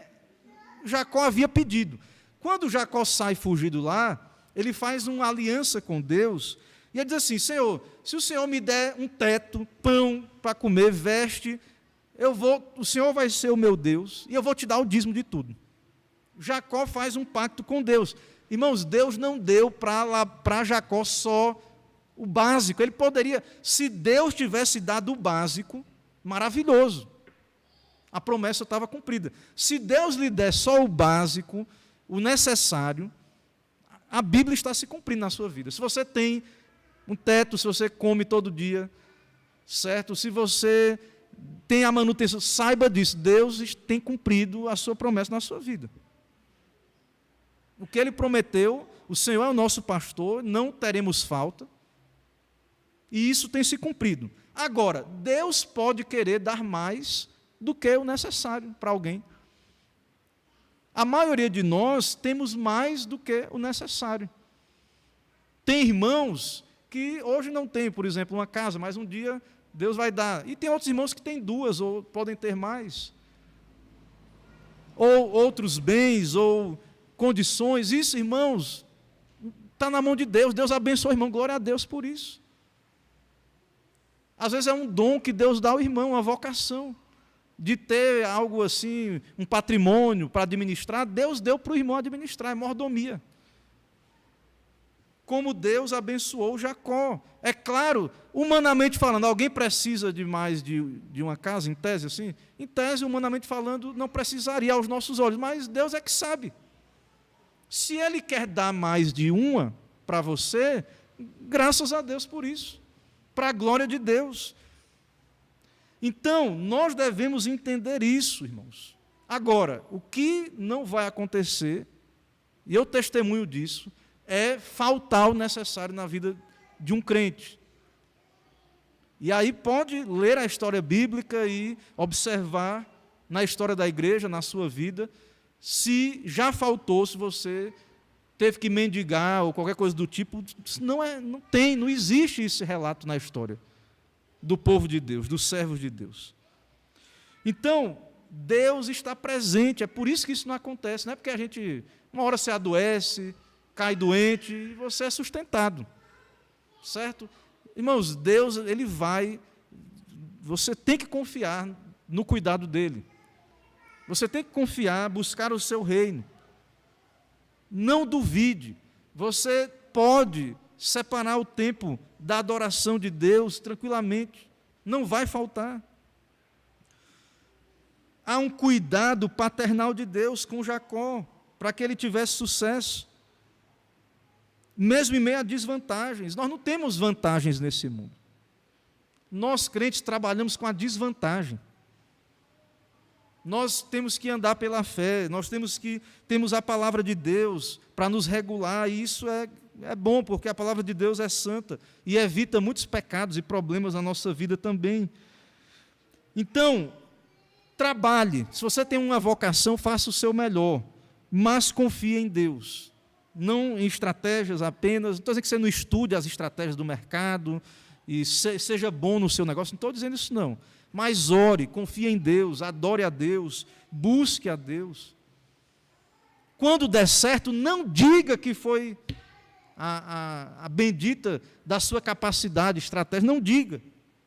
Jacó havia pedido. Quando Jacó sai fugido lá, ele faz uma aliança com Deus, e ele diz assim: Senhor, se o Senhor me der um teto, pão para comer, veste, o Senhor vai ser o meu Deus, e eu vou te dar o dízimo de tudo. Jacó faz um pacto com Deus. Irmãos, Deus não deu para Jacó só o básico. Ele poderia, se Deus tivesse dado o básico, maravilhoso. A promessa estava cumprida. Se Deus lhe der só o básico, o necessário, a Bíblia está se cumprindo na sua vida. Se você tem um teto, se você come todo dia, certo? Se você tem a manutenção, saiba disso, Deus tem cumprido a sua promessa na sua vida. O que Ele prometeu, o Senhor é o nosso pastor, não teremos falta, e isso tem se cumprido. Agora, Deus pode querer dar mais do que o necessário para alguém. A maioria de nós temos mais do que o necessário. Tem irmãos que hoje não têm, por exemplo, uma casa, mas um dia Deus vai dar. E tem outros irmãos que têm duas, ou podem ter mais. Ou outros bens, ou condições. Isso, irmãos, está na mão de Deus. Deus abençoa o irmão, glória a Deus por isso. Às vezes é um dom que Deus dá ao irmão, uma vocação, de ter algo assim, um patrimônio para administrar. Deus deu para o irmão administrar, é mordomia. Como Deus abençoou Jacó. É claro, humanamente falando, alguém precisa de mais de uma casa, em tese assim? Em tese, humanamente falando, não precisaria aos nossos olhos, mas Deus é que sabe. Se Ele quer dar mais de uma para você, graças a Deus por isso, para a glória de Deus. Então, nós devemos entender isso, irmãos. Agora, o que não vai acontecer, e eu testemunho disso, é faltar o necessário na vida de um crente. E aí pode ler a história bíblica e observar na história da igreja, na sua vida, se já faltou, se você teve que mendigar ou qualquer coisa do tipo. Não existe esse relato na história do povo de Deus, dos servos de Deus. Então, Deus está presente, é por isso que isso não acontece. Não é porque a gente, uma hora se adoece, cai doente, e você é sustentado. certo? Irmãos, Deus, Ele vai, você tem que confiar no cuidado dEle. Você tem que confiar, buscar o seu reino. Não duvide, você pode separar o tempo da adoração de Deus tranquilamente, não vai faltar. Há um cuidado paternal de Deus com Jacó, para que ele tivesse sucesso, mesmo em meio a desvantagens. Nós não temos vantagens nesse mundo. Nós, crentes, trabalhamos com a desvantagem. Nós temos que andar pela fé, temos a palavra de Deus para nos regular, e isso é bom, porque a palavra de Deus é santa e evita muitos pecados e problemas na nossa vida também. Então, trabalhe. Se você tem uma vocação, faça o seu melhor, mas confie em Deus. Não em estratégias apenas. Não estou dizendo que você não estude as estratégias do mercado e seja bom no seu negócio, não estou dizendo isso não. Mas ore, confie em Deus, adore a Deus, busque a Deus. Quando der certo, não diga que foi a bendita da sua capacidade, estratégia, não diga,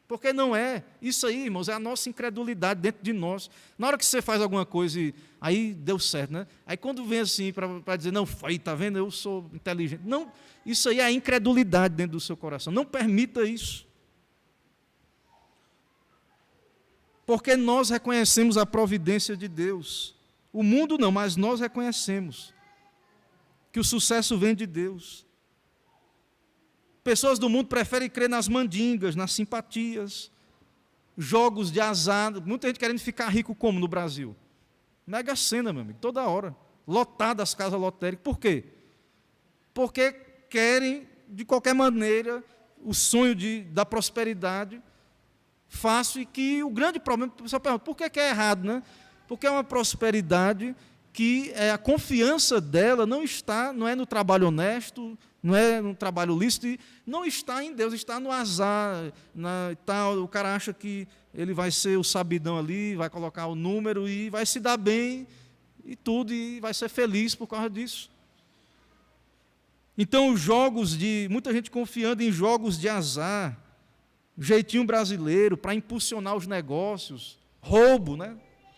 porque não é. Isso aí, irmãos, é a nossa incredulidade dentro de nós. Na hora que você faz alguma coisa e aí deu certo, né? Aí quando vem assim para dizer, não, foi, está vendo, eu sou inteligente. Não, isso aí é a incredulidade dentro do seu coração. Não permita isso. Porque nós reconhecemos a providência de Deus. O mundo não, mas nós reconhecemos que o sucesso vem de Deus. Pessoas do mundo preferem crer nas mandingas, nas simpatias, jogos de azar. Muita gente querendo ficar rico como no Brasil. Mega Sena, meu amigo, toda hora. Lotadas as casas lotéricas. Por quê? Porque querem, de qualquer maneira, o sonho da prosperidade fácil, e que o grande problema, o pessoal pergunta, por que é errado, né? Porque é uma prosperidade que a confiança dela não é no trabalho honesto, não é no trabalho lícito, e não está em Deus, está no azar, tal. O cara acha que ele vai ser o sabidão ali, vai colocar o número e vai se dar bem e tudo, e vai ser feliz por causa disso. Então, muita gente confiando em jogos de azar, jeitinho brasileiro para impulsionar os negócios, roubo, né?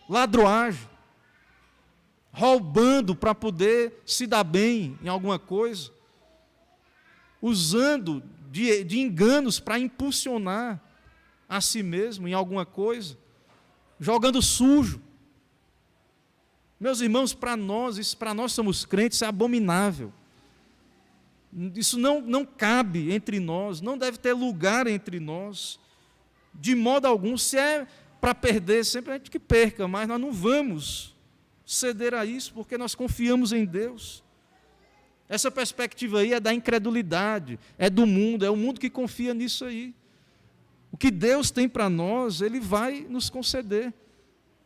Ladroagem, roubando para poder se dar bem em alguma coisa, usando de enganos para impulsionar a si mesmo em alguma coisa, jogando sujo. Meus irmãos, para nós somos crentes, é abominável. Isso não cabe entre nós, não deve ter lugar entre nós, de modo algum. Se é para perder, sempre a gente que perca, mas nós não vamos ceder a isso, porque nós confiamos em Deus. Essa perspectiva aí é da incredulidade, é do mundo, é o mundo que confia nisso aí. O que Deus tem para nós, Ele vai nos conceder.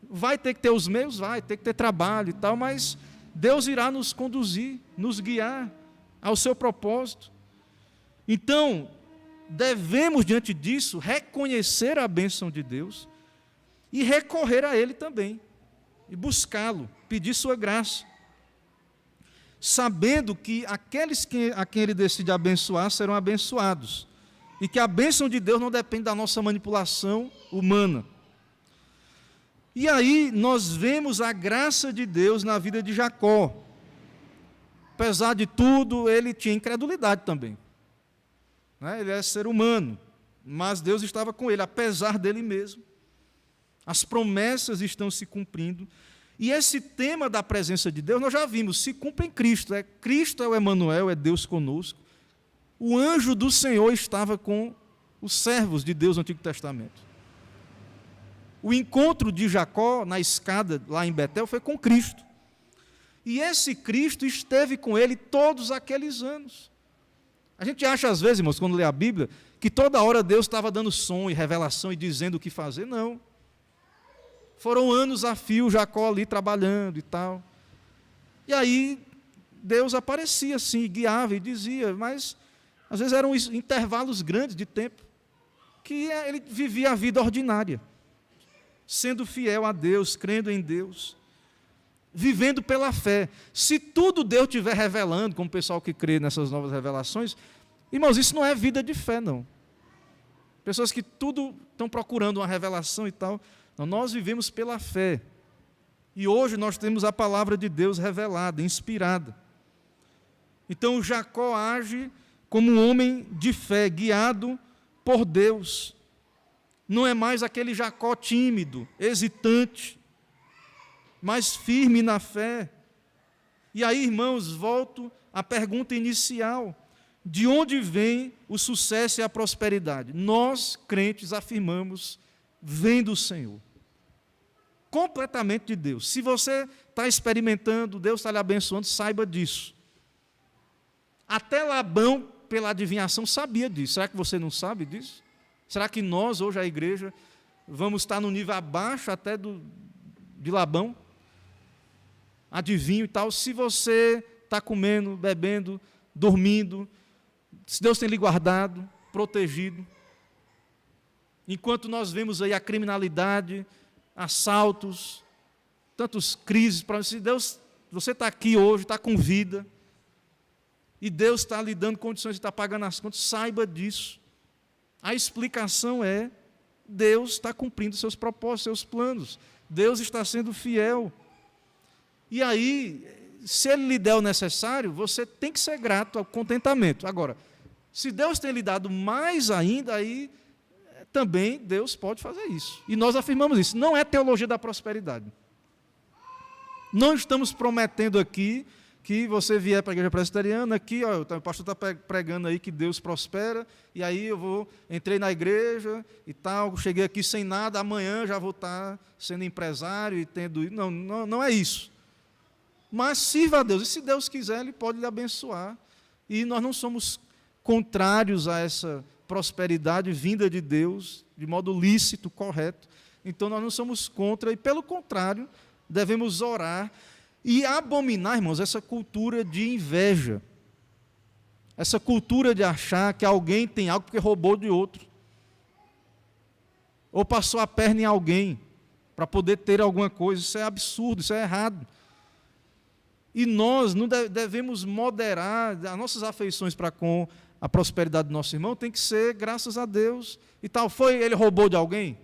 Vai ter que ter os meios, vai ter que ter trabalho e tal, mas Deus irá nos conduzir, nos guiar ao seu propósito. Então, devemos, diante disso, reconhecer a bênção de Deus e recorrer a Ele também, e buscá-lo, pedir sua graça, sabendo que aqueles a quem Ele decide abençoar serão abençoados, e que a bênção de Deus não depende da nossa manipulação humana. E aí nós vemos a graça de Deus na vida de Jacó. Apesar de tudo, ele tinha incredulidade também. Ele é ser humano, mas Deus estava com ele, apesar dele mesmo. As promessas estão se cumprindo. E esse tema da presença de Deus, nós já vimos, se cumpre em Cristo. Cristo é o Emanuel, é Deus conosco. O anjo do Senhor estava com os servos de Deus no Antigo Testamento. O encontro de Jacó na escada lá em Betel foi com Cristo. E esse Cristo esteve com ele todos aqueles anos. A gente acha às vezes, irmãos, quando lê a Bíblia, que toda hora Deus estava dando som e revelação e dizendo o que fazer. Não. Foram anos a fio, Jacó ali trabalhando e tal. E aí Deus aparecia assim, guiava e dizia, mas às vezes eram intervalos grandes de tempo, que ele vivia a vida ordinária, sendo fiel a Deus, crendo em Deus, vivendo pela fé. Se tudo Deus estiver revelando, como o pessoal que crê nessas novas revelações, Irmãos, isso não é vida de fé, não. Pessoas que tudo estão procurando uma revelação e tal. Não, nós vivemos pela fé. E hoje nós temos a palavra de Deus revelada, inspirada. Então Jacó age como um homem de fé, guiado por Deus. Não é mais aquele Jacó tímido, hesitante, mas firme na fé. E aí, irmãos, volto à pergunta inicial. De onde vem o sucesso e a prosperidade? Nós, crentes, afirmamos, vem do Senhor. Completamente de Deus. Se você está experimentando, Deus está lhe abençoando, saiba disso. Até Labão, pela adivinhação, sabia disso. Será que você não sabe disso? Será que nós, hoje, a igreja, vamos estar no nível abaixo até de Labão? Adivinho e tal. Se você está comendo, bebendo, dormindo, se Deus tem lhe guardado, protegido, enquanto nós vemos aí a criminalidade, assaltos, tantas crises, se Deus, você está aqui hoje, está com vida, e Deus está lhe dando condições de estar pagando as contas, saiba disso. A explicação é, Deus está cumprindo seus propósitos, seus planos, Deus está sendo fiel. E aí, se Ele lhe der o necessário, você tem que ser grato ao contentamento. Agora, se Deus tem lhe dado mais ainda, aí também Deus pode fazer isso. E nós afirmamos isso. Não é teologia da prosperidade. Não estamos prometendo aqui que você vier para a igreja presbiteriana, aqui, ó, o pastor está pregando aí que Deus prospera, e aí entrei na igreja e tal, cheguei aqui sem nada, amanhã já vou estar sendo empresário e tendo... Não é isso. Mas sirva a Deus, e se Deus quiser, Ele pode lhe abençoar. E nós não somos contrários a essa prosperidade vinda de Deus, de modo lícito, correto. Então nós não somos contra, e pelo contrário, devemos orar e abominar, irmãos, essa cultura de inveja, essa cultura de achar que alguém tem algo porque roubou de outro, ou passou a perna em alguém para poder ter alguma coisa. Isso é absurdo, isso é errado. E nós não devemos moderar as nossas afeições para com a prosperidade do nosso irmão, tem que ser graças a Deus e tal. Ele roubou de alguém?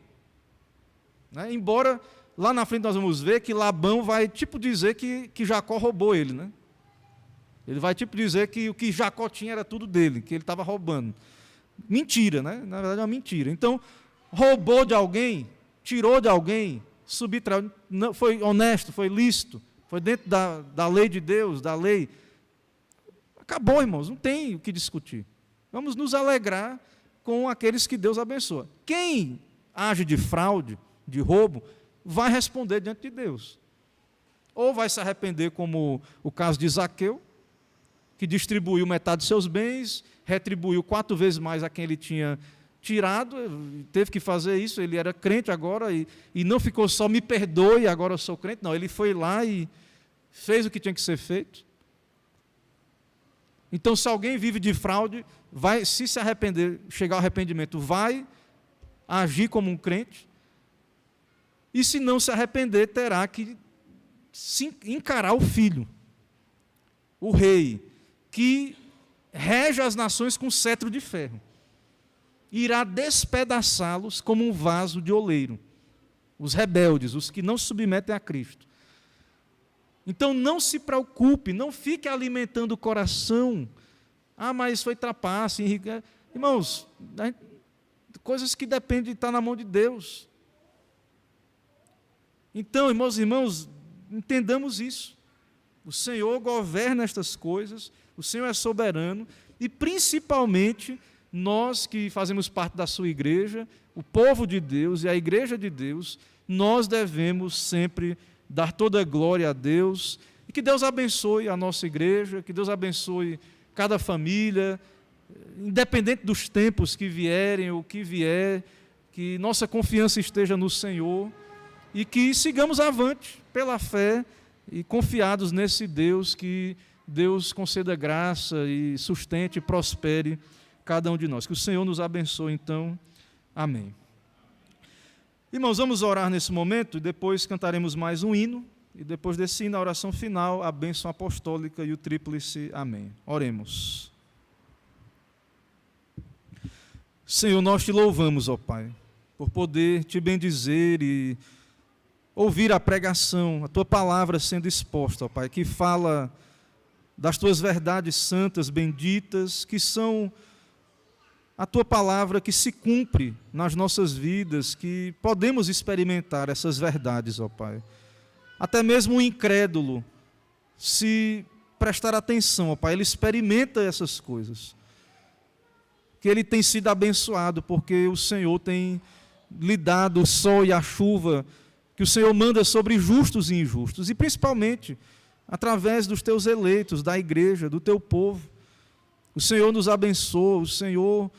Né? Embora lá na frente nós vamos ver que Labão vai dizer que Jacó roubou ele. Né? Ele vai dizer que o que Jacó tinha era tudo dele, que ele estava roubando. Mentira, né? Na verdade é uma mentira. Então, roubou de alguém, tirou de alguém, subtraiu, foi honesto, foi lícito, foi dentro da lei de Deus, da lei. Acabou, irmãos, não tem o que discutir. Vamos nos alegrar com aqueles que Deus abençoa. Quem age de fraude, de roubo, vai responder diante de Deus. Ou vai se arrepender, como o caso de Zaqueu, que distribuiu metade dos seus bens, retribuiu 4 vezes mais a quem ele tinha tirado, teve que fazer isso, ele era crente agora, e não ficou só, me perdoe, agora eu sou crente. Não, ele foi lá e fez o que tinha que ser feito. Então, se alguém vive de fraude, vai, se arrepender, chegar ao arrependimento, vai agir como um crente, e se não se arrepender, terá que encarar o filho, o rei, que rege as nações com cetro de ferro. Irá despedaçá-los como um vaso de oleiro. Os rebeldes, os que não se submetem a Cristo. Então não se preocupe, não fique alimentando o coração. Ah, mas foi trapaça, enriquece. Irmãos, coisas que dependem de estar na mão de Deus. Então, irmãos, entendamos isso. O Senhor governa estas coisas, o Senhor é soberano, e principalmente nós que fazemos parte da sua igreja, o povo de Deus e a igreja de Deus, nós devemos sempre dar toda a glória a Deus, e que Deus abençoe a nossa igreja, que Deus abençoe cada família, independente dos tempos que vierem, ou que vier, que nossa confiança esteja no Senhor, e que sigamos avante pela fé, e confiados nesse Deus, que Deus conceda graça e sustente e prospere cada um de nós. Que o Senhor nos abençoe, então. Amém. Irmãos, vamos orar nesse momento, e depois cantaremos mais um hino, e depois desse hino, a oração final, a bênção apostólica e o tríplice amém. Oremos. Senhor, nós te louvamos, ó Pai, por poder te bendizer e ouvir a pregação, a tua palavra sendo exposta, ó Pai, que fala das tuas verdades santas, benditas, que são a tua palavra que se cumpre nas nossas vidas, que podemos experimentar essas verdades, ó Pai. Até mesmo o incrédulo, se prestar atenção, ó Pai, ele experimenta essas coisas. Que ele tem sido abençoado, porque o Senhor tem lhe dado o sol e a chuva, que o Senhor manda sobre justos e injustos, e principalmente através dos teus eleitos, da igreja, do teu povo. O Senhor nos abençoa, o Senhor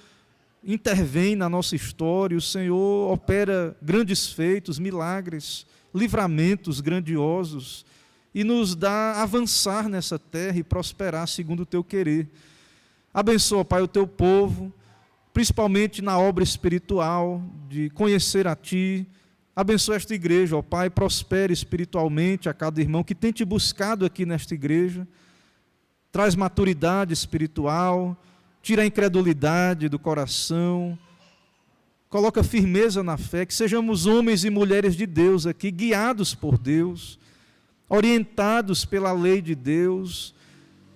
intervém na nossa história, o Senhor opera grandes feitos, milagres, livramentos grandiosos, e nos dá avançar nessa terra e prosperar segundo o teu querer. Abençoa, Pai, o teu povo, principalmente na obra espiritual, de conhecer a Ti. Abençoa esta igreja, ó Pai, prospere espiritualmente a cada irmão que tem te buscado aqui nesta igreja. Traz maturidade espiritual, tira a incredulidade do coração, coloca firmeza na fé, que sejamos homens e mulheres de Deus aqui, guiados por Deus, orientados pela lei de Deus,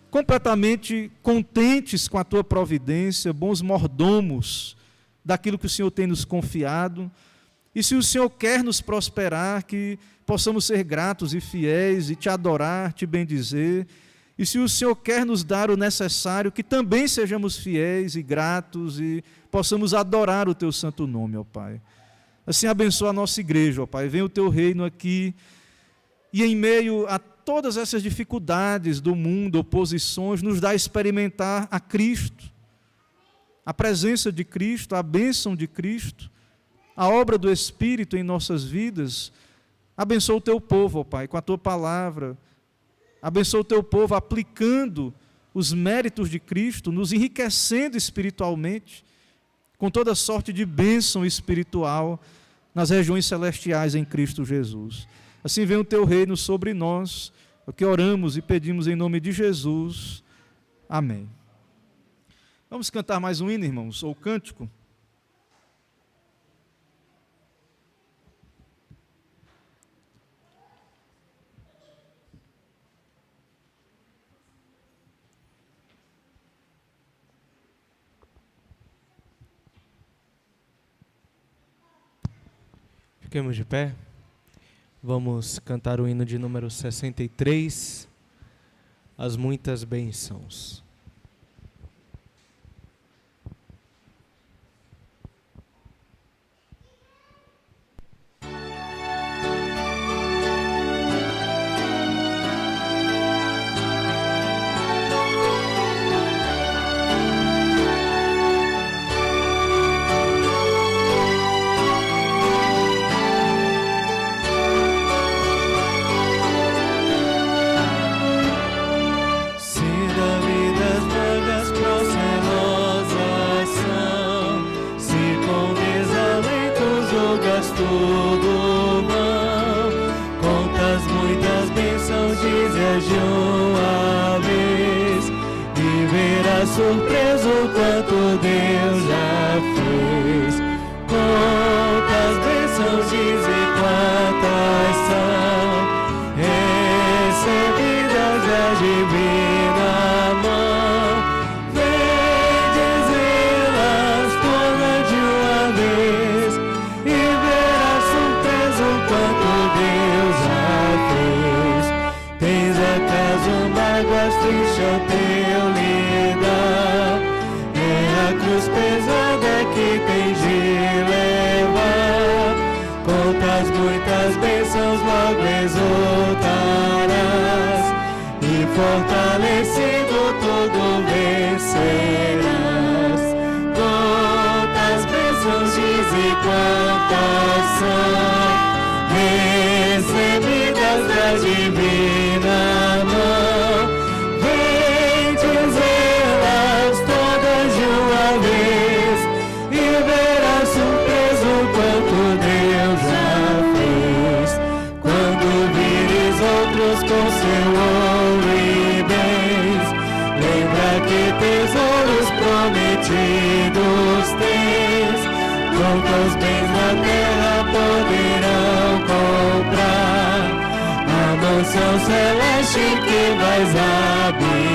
completamente contentes com a tua providência, bons mordomos daquilo que o Senhor tem nos confiado. E se o Senhor quer nos prosperar, que possamos ser gratos e fiéis e te adorar, te bendizer. E se o Senhor quer nos dar o necessário, que também sejamos fiéis e gratos e possamos adorar o teu santo nome, ó Pai. Assim abençoa a nossa igreja, ó Pai. Venha o teu reino aqui e em meio a todas essas dificuldades do mundo, oposições, nos dá a experimentar a Cristo, a presença de Cristo, a bênção de Cristo, a obra do Espírito em nossas vidas. Abençoa o teu povo, ó Pai, com a tua palavra. Abençoa o teu povo aplicando os méritos de Cristo, nos enriquecendo espiritualmente, com toda sorte de bênção espiritual nas regiões celestiais em Cristo Jesus. Assim vem o teu reino sobre nós, o que oramos e pedimos em nome de Jesus. Amém. Vamos cantar mais um hino, irmãos, ou cântico? Fiquemos de pé. Vamos cantar o hino de número 63, As Muitas Bênçãos. Tudo vão, contas muitas bênçãos, dizer de uma vez, e verás surpreso quanto Deus já fez. Quantas bênçãos dizer quantas são, recebidas da divina mão, vem dizê-las todas de uma vez, quanto Deus já fez. Tens acaso mágoas tristes ao teu lidar? É a cruz pesada que tens de levar. Contas muitas bênçãos logo exultarás, e fortalecido tudo vencerás. Quantas bênçãos diz e quantas são, recebidas da divina mão, vem dizê-las todas de uma vez, e verás surpreso quanto Deus já fez. Quando vires outros com seu ouro e bens, lembra que tesouros prometidos tens. poucos bens na terra poderão comprar a mansão celeste que vais habitar.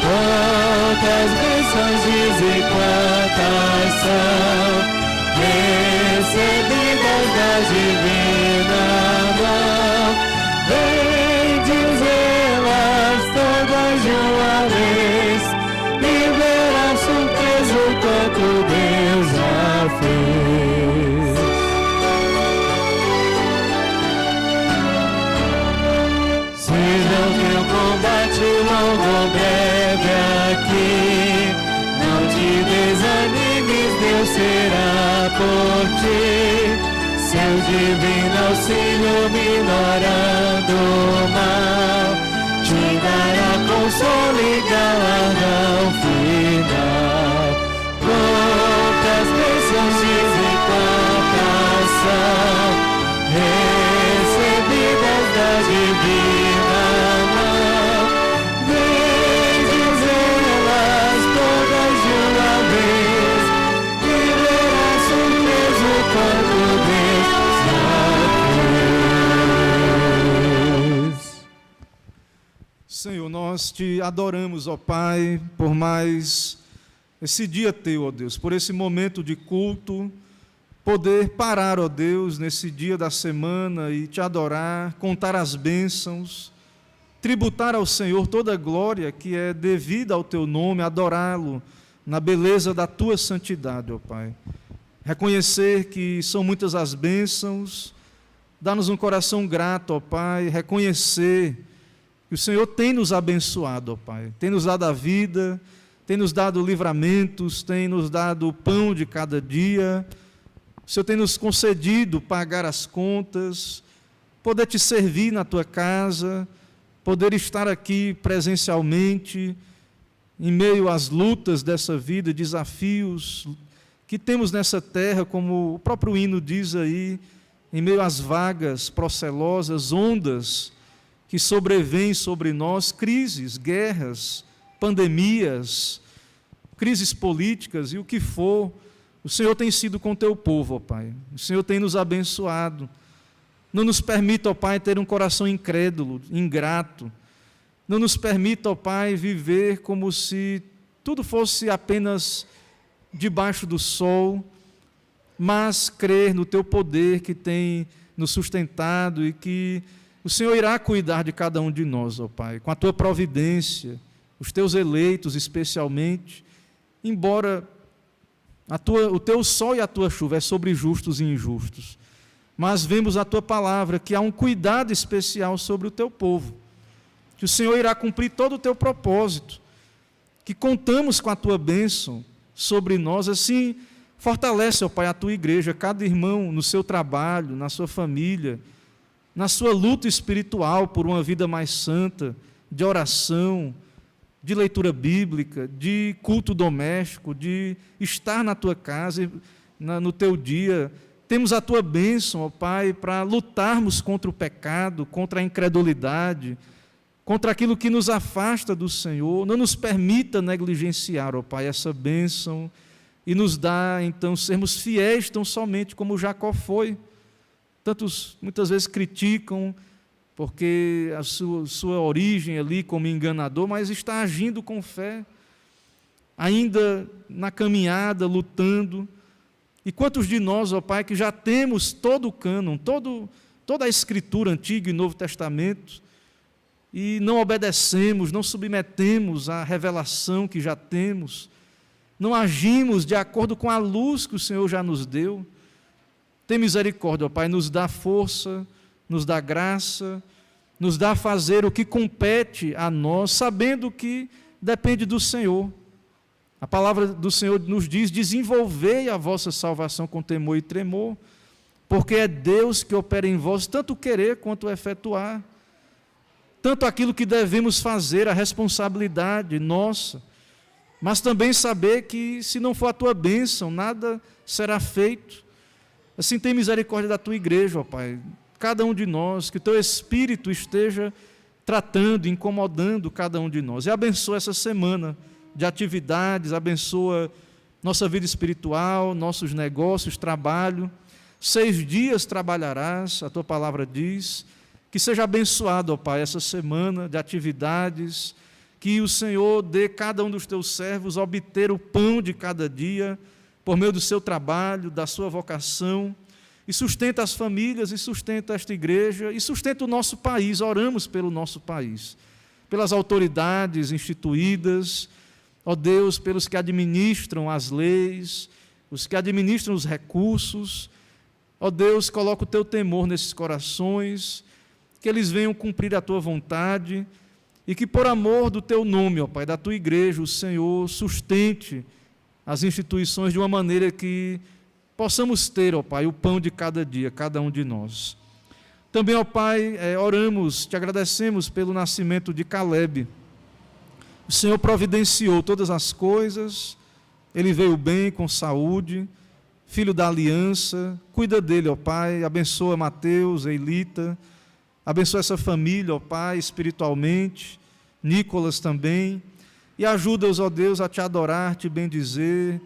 Quantas bênçãos dize quantas são recebidas da divina mão. Vem dizê-las todas de uma vez e verás surpreso quanto Deus já fez. Seja o teu combate longo ou breve aqui, não te desanimes, Deus será por ti. Seu divino auxílio minorando o mal, te dará consolo e galardão final. Quantas bênçãos dizem quantas são recebidas da divina mão. Vem dizê-las todas de uma vez e verás surpreso quando Deus já fez. Senhor, nós te adoramos, ó Pai, por mais esse dia teu, ó Deus, por esse momento de culto, poder parar, ó Deus, nesse dia da semana e te adorar, contar as bênçãos, tributar ao Senhor toda a glória que é devida ao teu nome, adorá-lo na beleza da tua santidade, ó Pai. Reconhecer que são muitas as bênçãos, dá-nos um coração grato, ó Pai, reconhecer que o Senhor tem nos abençoado, ó Pai, tem nos dado a vida, tem nos dado livramentos, tem nos dado o pão de cada dia. O Senhor tem nos concedido pagar as contas, poder te servir na tua casa, poder estar aqui presencialmente, em meio às lutas dessa vida, desafios que temos nessa terra, como o próprio hino diz aí, em meio às vagas procelosas, ondas que sobrevêm sobre nós, crises, guerras, pandemias, crises políticas e o que for. O Senhor tem sido com o teu povo, ó Pai. O Senhor tem nos abençoado. Não nos permita, ó Pai, ter um coração incrédulo, ingrato. Não nos permita, ó Pai, viver como se tudo fosse apenas debaixo do sol, mas crer no teu poder que tem nos sustentado e que o Senhor irá cuidar de cada um de nós, ó Pai, com a tua providência, os teus eleitos especialmente, embora o teu sol e a tua chuva é sobre justos e injustos, mas vemos a tua palavra que há um cuidado especial sobre o teu povo, que o Senhor irá cumprir todo o teu propósito, que contamos com a tua bênção sobre nós. Assim, fortalece, ó Pai, a tua igreja, cada irmão no seu trabalho, na sua família, na sua luta espiritual por uma vida mais santa, de oração, de leitura bíblica, de culto doméstico, de estar na tua casa, no teu dia. Temos a tua bênção, ó Pai, para lutarmos contra o pecado, contra a incredulidade, contra aquilo que nos afasta do Senhor. Não nos permita negligenciar, ó Pai, essa bênção e nos dá, então, sermos fiéis tão somente como Jacó foi. Tantos, muitas vezes criticam porque a sua origem ali como enganador, mas está agindo com fé, ainda na caminhada, lutando. E quantos de nós, ó Pai, que já temos todo o cânon, toda a Escritura, Antigo e Novo Testamento, e não obedecemos, não submetemos à revelação que já temos, não agimos de acordo com a luz que o Senhor já nos deu. Tem misericórdia, ó Pai, nos dá força, nos dá graça, nos dá a fazer o que compete a nós, sabendo que depende do Senhor. A palavra do Senhor nos diz: desenvolvei a vossa salvação com temor e tremor, porque é Deus que opera em vós tanto querer quanto efetuar. Tanto aquilo que devemos fazer, a responsabilidade nossa, mas também saber que se não for a tua bênção, nada será feito. Assim, tem misericórdia da tua igreja, ó Pai, cada um de nós, que teu Espírito esteja tratando, incomodando cada um de nós. E abençoa essa semana de atividades, abençoa nossa vida espiritual, nossos negócios, trabalho. 6 dias trabalharás, a tua palavra diz. Que seja abençoado, ó Pai, essa semana de atividades, que o Senhor dê cada um dos teus servos obter o pão de cada dia, por meio do seu trabalho, da sua vocação, e sustenta as famílias, e sustenta esta igreja, e sustenta o nosso país. Oramos pelo nosso país, pelas autoridades instituídas, ó Deus, pelos que administram as leis, os que administram os recursos. Ó Deus, coloca o teu temor nesses corações, que eles venham cumprir a tua vontade, e que por amor do teu nome, ó Pai, da tua igreja, o Senhor sustente as instituições de uma maneira que possamos ter, ó Pai, o pão de cada dia, cada um de nós. Também, ó Pai, oramos, te agradecemos pelo nascimento de Caleb. O Senhor providenciou todas as coisas, ele veio bem, com saúde, filho da aliança. Cuida dele, ó Pai, abençoa Mateus, Eilita, abençoa essa família, ó Pai, espiritualmente, Nicolas também, e ajuda-os, ó Deus, a te adorar, te bendizer,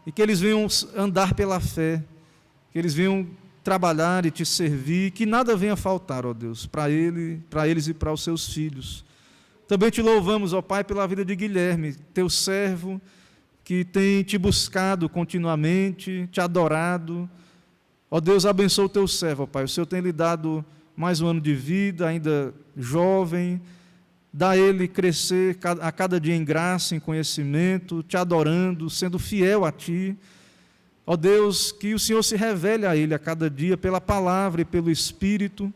e que eles venham andar pela fé, que eles venham trabalhar e te servir, que nada venha faltar, ó Deus, para eles e para os seus filhos. Também te louvamos, ó Pai, pela vida de Guilherme, teu servo, que tem te buscado continuamente, te adorado. Ó Deus, abençoa o teu servo, ó Pai, o Senhor tem lhe dado mais um ano de vida, ainda jovem, dá a ele crescer a cada dia em graça, em conhecimento, te adorando, sendo fiel a ti. Ó Deus, que o Senhor se revele a ele a cada dia pela palavra e pelo Espírito,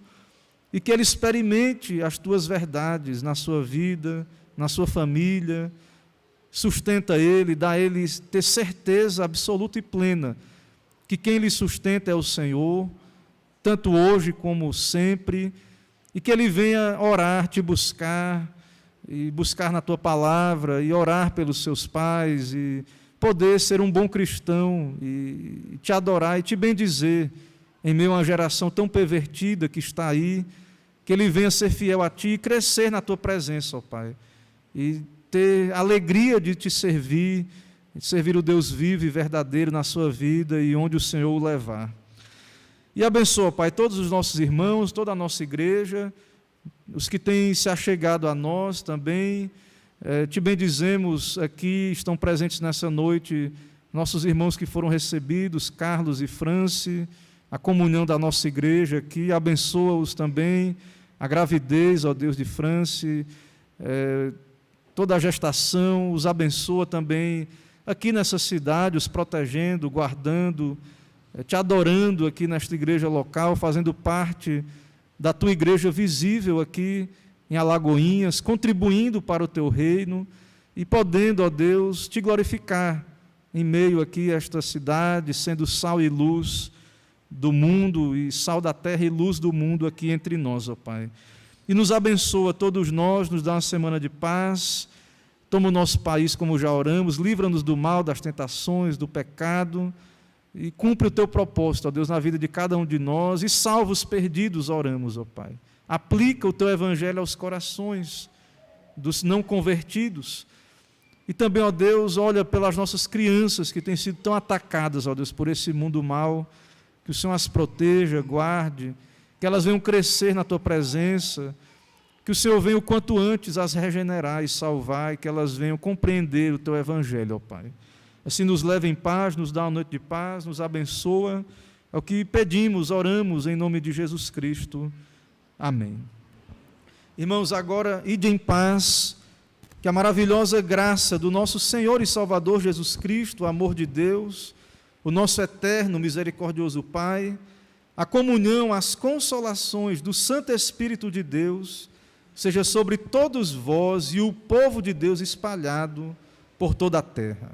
e que ele experimente as tuas verdades na sua vida, na sua família. Sustenta ele, dá a ele ter certeza absoluta e plena que quem lhe sustenta é o Senhor, tanto hoje como sempre, e que ele venha orar, te buscar, e buscar na tua palavra, e orar pelos seus pais, e poder ser um bom cristão, e te adorar e te bendizer, em meio a uma geração tão pervertida que está aí, que ele venha ser fiel a ti e crescer na tua presença, ó Pai, e ter alegria de te servir, de servir o Deus vivo e verdadeiro na sua vida e onde o Senhor o levar. E abençoa, Pai, todos os nossos irmãos, toda a nossa igreja, os que têm se achegado a nós também. Te bendizemos aqui, estão presentes nessa noite, nossos irmãos que foram recebidos, Carlos e Franci, a comunhão da nossa igreja aqui. Abençoa-os também, a gravidez, ó Deus, de Franci, toda a gestação, os abençoa também aqui nessa cidade, os protegendo, guardando, te adorando aqui nesta igreja local, fazendo parte da tua igreja visível aqui em Alagoinhas, contribuindo para o teu reino e podendo, ó Deus, te glorificar em meio aqui a esta cidade, sendo sal e luz do mundo, e sal da terra e luz do mundo aqui entre nós, ó Pai. E nos abençoa todos nós, nos dá uma semana de paz, toma o nosso país como já oramos, livra-nos do mal, das tentações, do pecado, e cumpre o teu propósito, ó Deus, na vida de cada um de nós, e salva os perdidos, oramos, ó Pai. Aplica o teu evangelho aos corações dos não convertidos, e também, ó Deus, olha pelas nossas crianças que têm sido tão atacadas, ó Deus, por esse mundo mal, que o Senhor as proteja, guarde, que elas venham crescer na tua presença, que o Senhor venha o quanto antes as regenerar e salvar, e que elas venham compreender o teu evangelho, ó Pai. Assim nos leva em paz, nos dá uma noite de paz, nos abençoa. É o que pedimos, oramos em nome de Jesus Cristo. Amém. Irmãos, agora ide em paz, que a maravilhosa graça do nosso Senhor e Salvador Jesus Cristo, o amor de Deus, o nosso eterno misericordioso Pai, a comunhão, as consolações do Santo Espírito de Deus, seja sobre todos vós e o povo de Deus espalhado por toda a terra.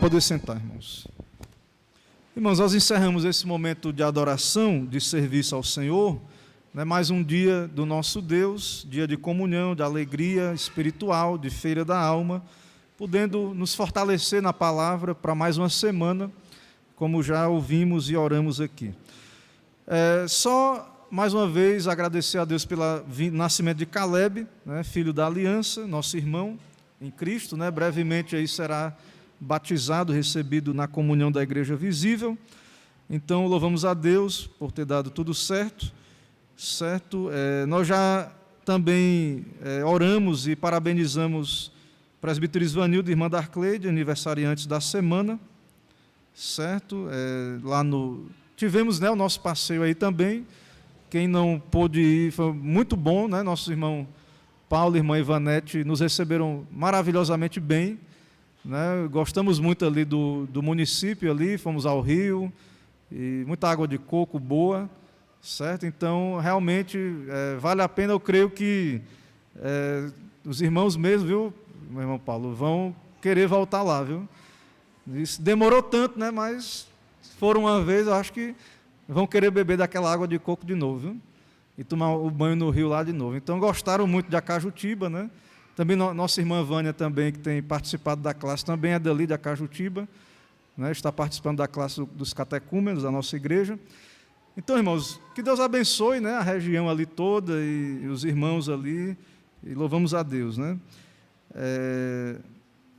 poder sentar, irmãos. Irmãos, nós encerramos esse momento de adoração, de serviço ao Senhor, né, mais um dia do nosso Deus, dia de comunhão, de alegria espiritual, de feira da alma, podendo nos fortalecer na palavra para mais uma semana, como já ouvimos e oramos aqui. Só, mais uma vez, agradecer a Deus pelo nascimento de Caleb, né, filho da aliança, nosso irmão em Cristo, né, brevemente aí será batizado, recebido na comunhão da igreja visível. Então, louvamos a Deus por ter dado tudo certo. Nós já também oramos e parabenizamos o presbítero Isvanildo, irmã da Arcleide, aniversariantes da semana, certo? Tivemos, né, o nosso passeio aí também. Quem não pôde ir, foi muito bom, né? Nosso irmão Paulo e irmã Ivanete nos receberam maravilhosamente bem, né? Gostamos muito ali do município ali, fomos ao rio, e muita água de coco boa, certo? Então, realmente, vale a pena. Eu creio que os irmãos mesmo, viu, meu irmão Paulo, vão querer voltar lá, viu? Isso demorou tanto, né? Mas foram uma vez, eu acho que vão querer beber daquela água de coco de novo, viu? E tomar o banho no rio lá de novo. Então, gostaram muito de Acajutiba, né? Também nossa irmã Vânia, também, que tem participado da classe, também é dali de Acajutiba, né? Está participando da classe dos catecúmenos da nossa igreja. Então, irmãos, que Deus abençoe, né, a região ali toda e os irmãos ali, e louvamos a Deus, né?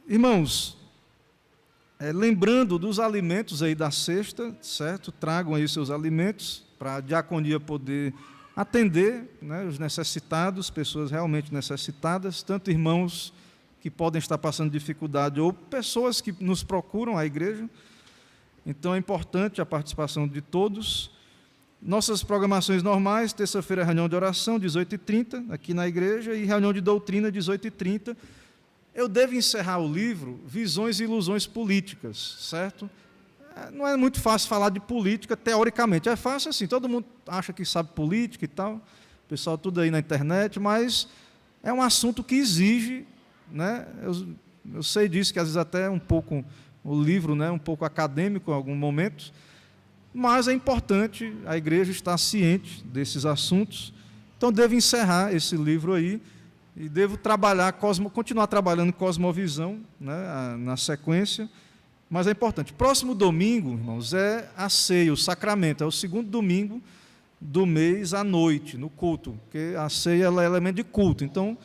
Irmãos, lembrando dos alimentos aí da cesta, certo? Tragam aí seus alimentos para a diaconia poder atender, né, os necessitados, pessoas realmente necessitadas, tanto irmãos que podem estar passando dificuldade ou pessoas que nos procuram a igreja. Então é importante a participação de todos. Nossas programações normais: terça-feira, reunião de oração, 18h30, aqui na igreja, e reunião de doutrina, 18h30. Eu devo encerrar o livro Visões e Ilusões Políticas, certo? Não é muito fácil falar de política, teoricamente. É fácil assim, todo mundo acha que sabe política e tal, o pessoal tudo aí na internet, mas é um assunto que exige, né? Eu sei disso, que às vezes até é um pouco, o livro, né, um pouco acadêmico em algum momento, mas é importante a igreja estar ciente desses assuntos. Então, devo encerrar esse livro aí e devo continuar trabalhando Cosmovisão, né, na sequência, mas é importante. Próximo domingo, irmãos, é a ceia, o sacramento, é o segundo domingo do mês à noite, no culto, porque a ceia ela é elemento de culto. Então,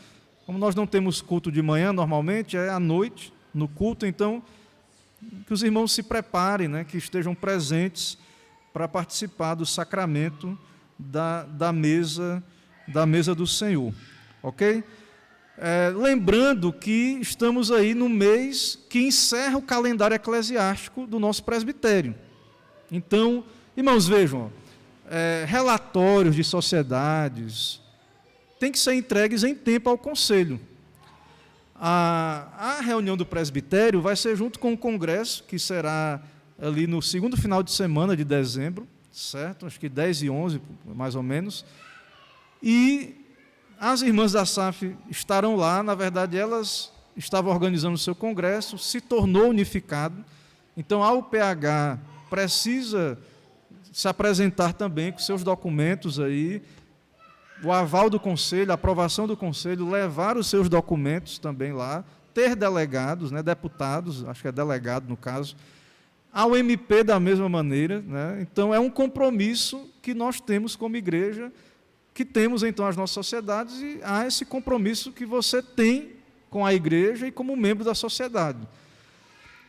como nós não temos culto de manhã, normalmente é à noite, no culto, então, que os irmãos se preparem, né, que estejam presentes para participar do sacramento da mesa do Senhor, ok? Lembrando que estamos aí no mês que encerra o calendário eclesiástico do nosso presbitério. Então, irmãos, vejam, relatórios de sociedades têm que ser entregues em tempo ao conselho. A reunião do presbitério vai ser junto com o congresso, que será ali no segundo final de semana de dezembro, certo? Acho que 10 e 11, mais ou menos. E as irmãs da SAF estarão lá. Na verdade, elas estavam organizando o seu congresso, se tornou unificado. Então, a UPH precisa se apresentar também com seus documentos aí, o aval do conselho, a aprovação do conselho, levar os seus documentos também lá, ter delegados, né, deputados, acho que é delegado no caso, ao MP da mesma maneira, né? Então, é um compromisso que nós temos como igreja, que temos, então, as nossas sociedades, e há esse compromisso que você tem com a igreja e como membro da sociedade.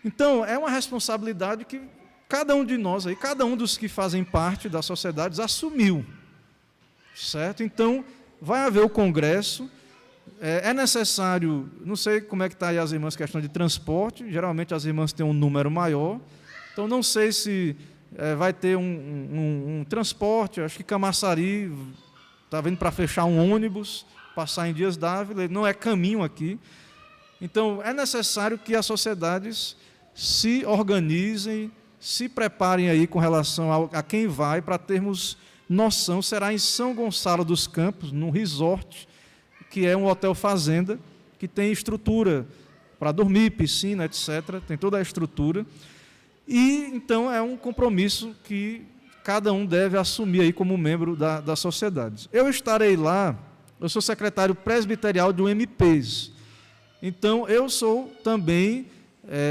Então, é uma responsabilidade que cada um de nós, aí, cada um dos que fazem parte das sociedades, assumiu, certo? Então, vai haver o congresso, é necessário, não sei como é que está aí as irmãs, questão de transporte, geralmente as irmãs têm um número maior, então não sei se vai ter um transporte, acho que Camaçari está vindo para fechar um ônibus, passar em Dias d'Ávila, não é caminho aqui. Então, é necessário que as sociedades se organizem, se preparem aí com relação a quem vai, para termos noção. Será em São Gonçalo dos Campos, num resort, que é um hotel fazenda, que tem estrutura para dormir, piscina, etc. Tem toda a estrutura. E, então, é um compromisso que cada um deve assumir aí como membro da sociedade. Eu estarei lá, eu sou secretário presbiterial do MPs. Então, eu sou também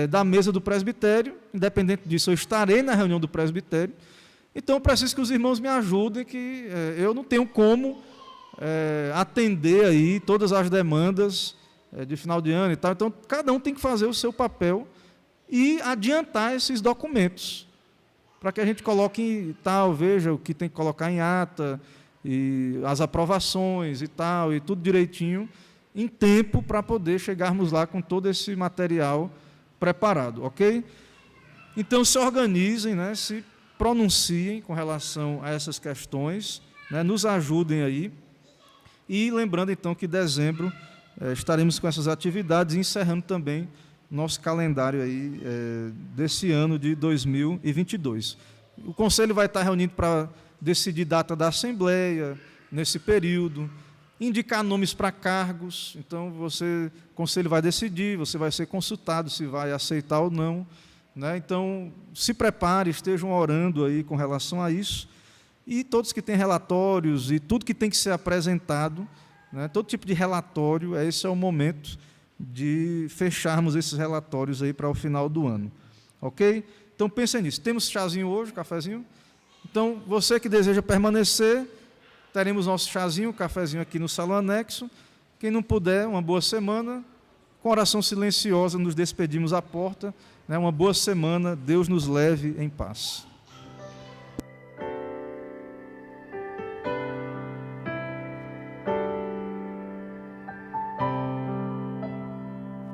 da mesa do presbitério, independente disso, eu estarei na reunião do presbitério. Então, eu preciso que os irmãos me ajudem, que eu não tenho como atender aí todas as demandas de final de ano e tal. Então, cada um tem que fazer o seu papel e adiantar esses documentos, para que a gente coloque tal, veja o que tem que colocar em ata, e as aprovações e tal, e tudo direitinho, em tempo, para poder chegarmos lá com todo esse material preparado, ok? Então, se organizem, né, se pronunciem com relação a essas questões, né, nos ajudem aí, e lembrando, então, que em dezembro estaremos com essas atividades, encerrando também nosso calendário aí, desse ano de 2022. O Conselho vai estar reunido para decidir data da Assembleia, nesse período, indicar nomes para cargos. Então, o Conselho vai decidir, você vai ser consultado se vai aceitar ou não, né? Então, se prepare, estejam orando aí com relação a isso. E todos que têm relatórios e tudo que tem que ser apresentado, né, todo tipo de relatório, esse é o momento de fecharmos esses relatórios aí para o final do ano. Ok? Então, pensem nisso. Temos chazinho hoje, cafezinho? Então, você que deseja permanecer, teremos nosso chazinho, cafezinho aqui no salão anexo. Quem não puder, uma boa semana. Com oração silenciosa, nos despedimos à porta. Né? Uma boa semana. Deus nos leve em paz.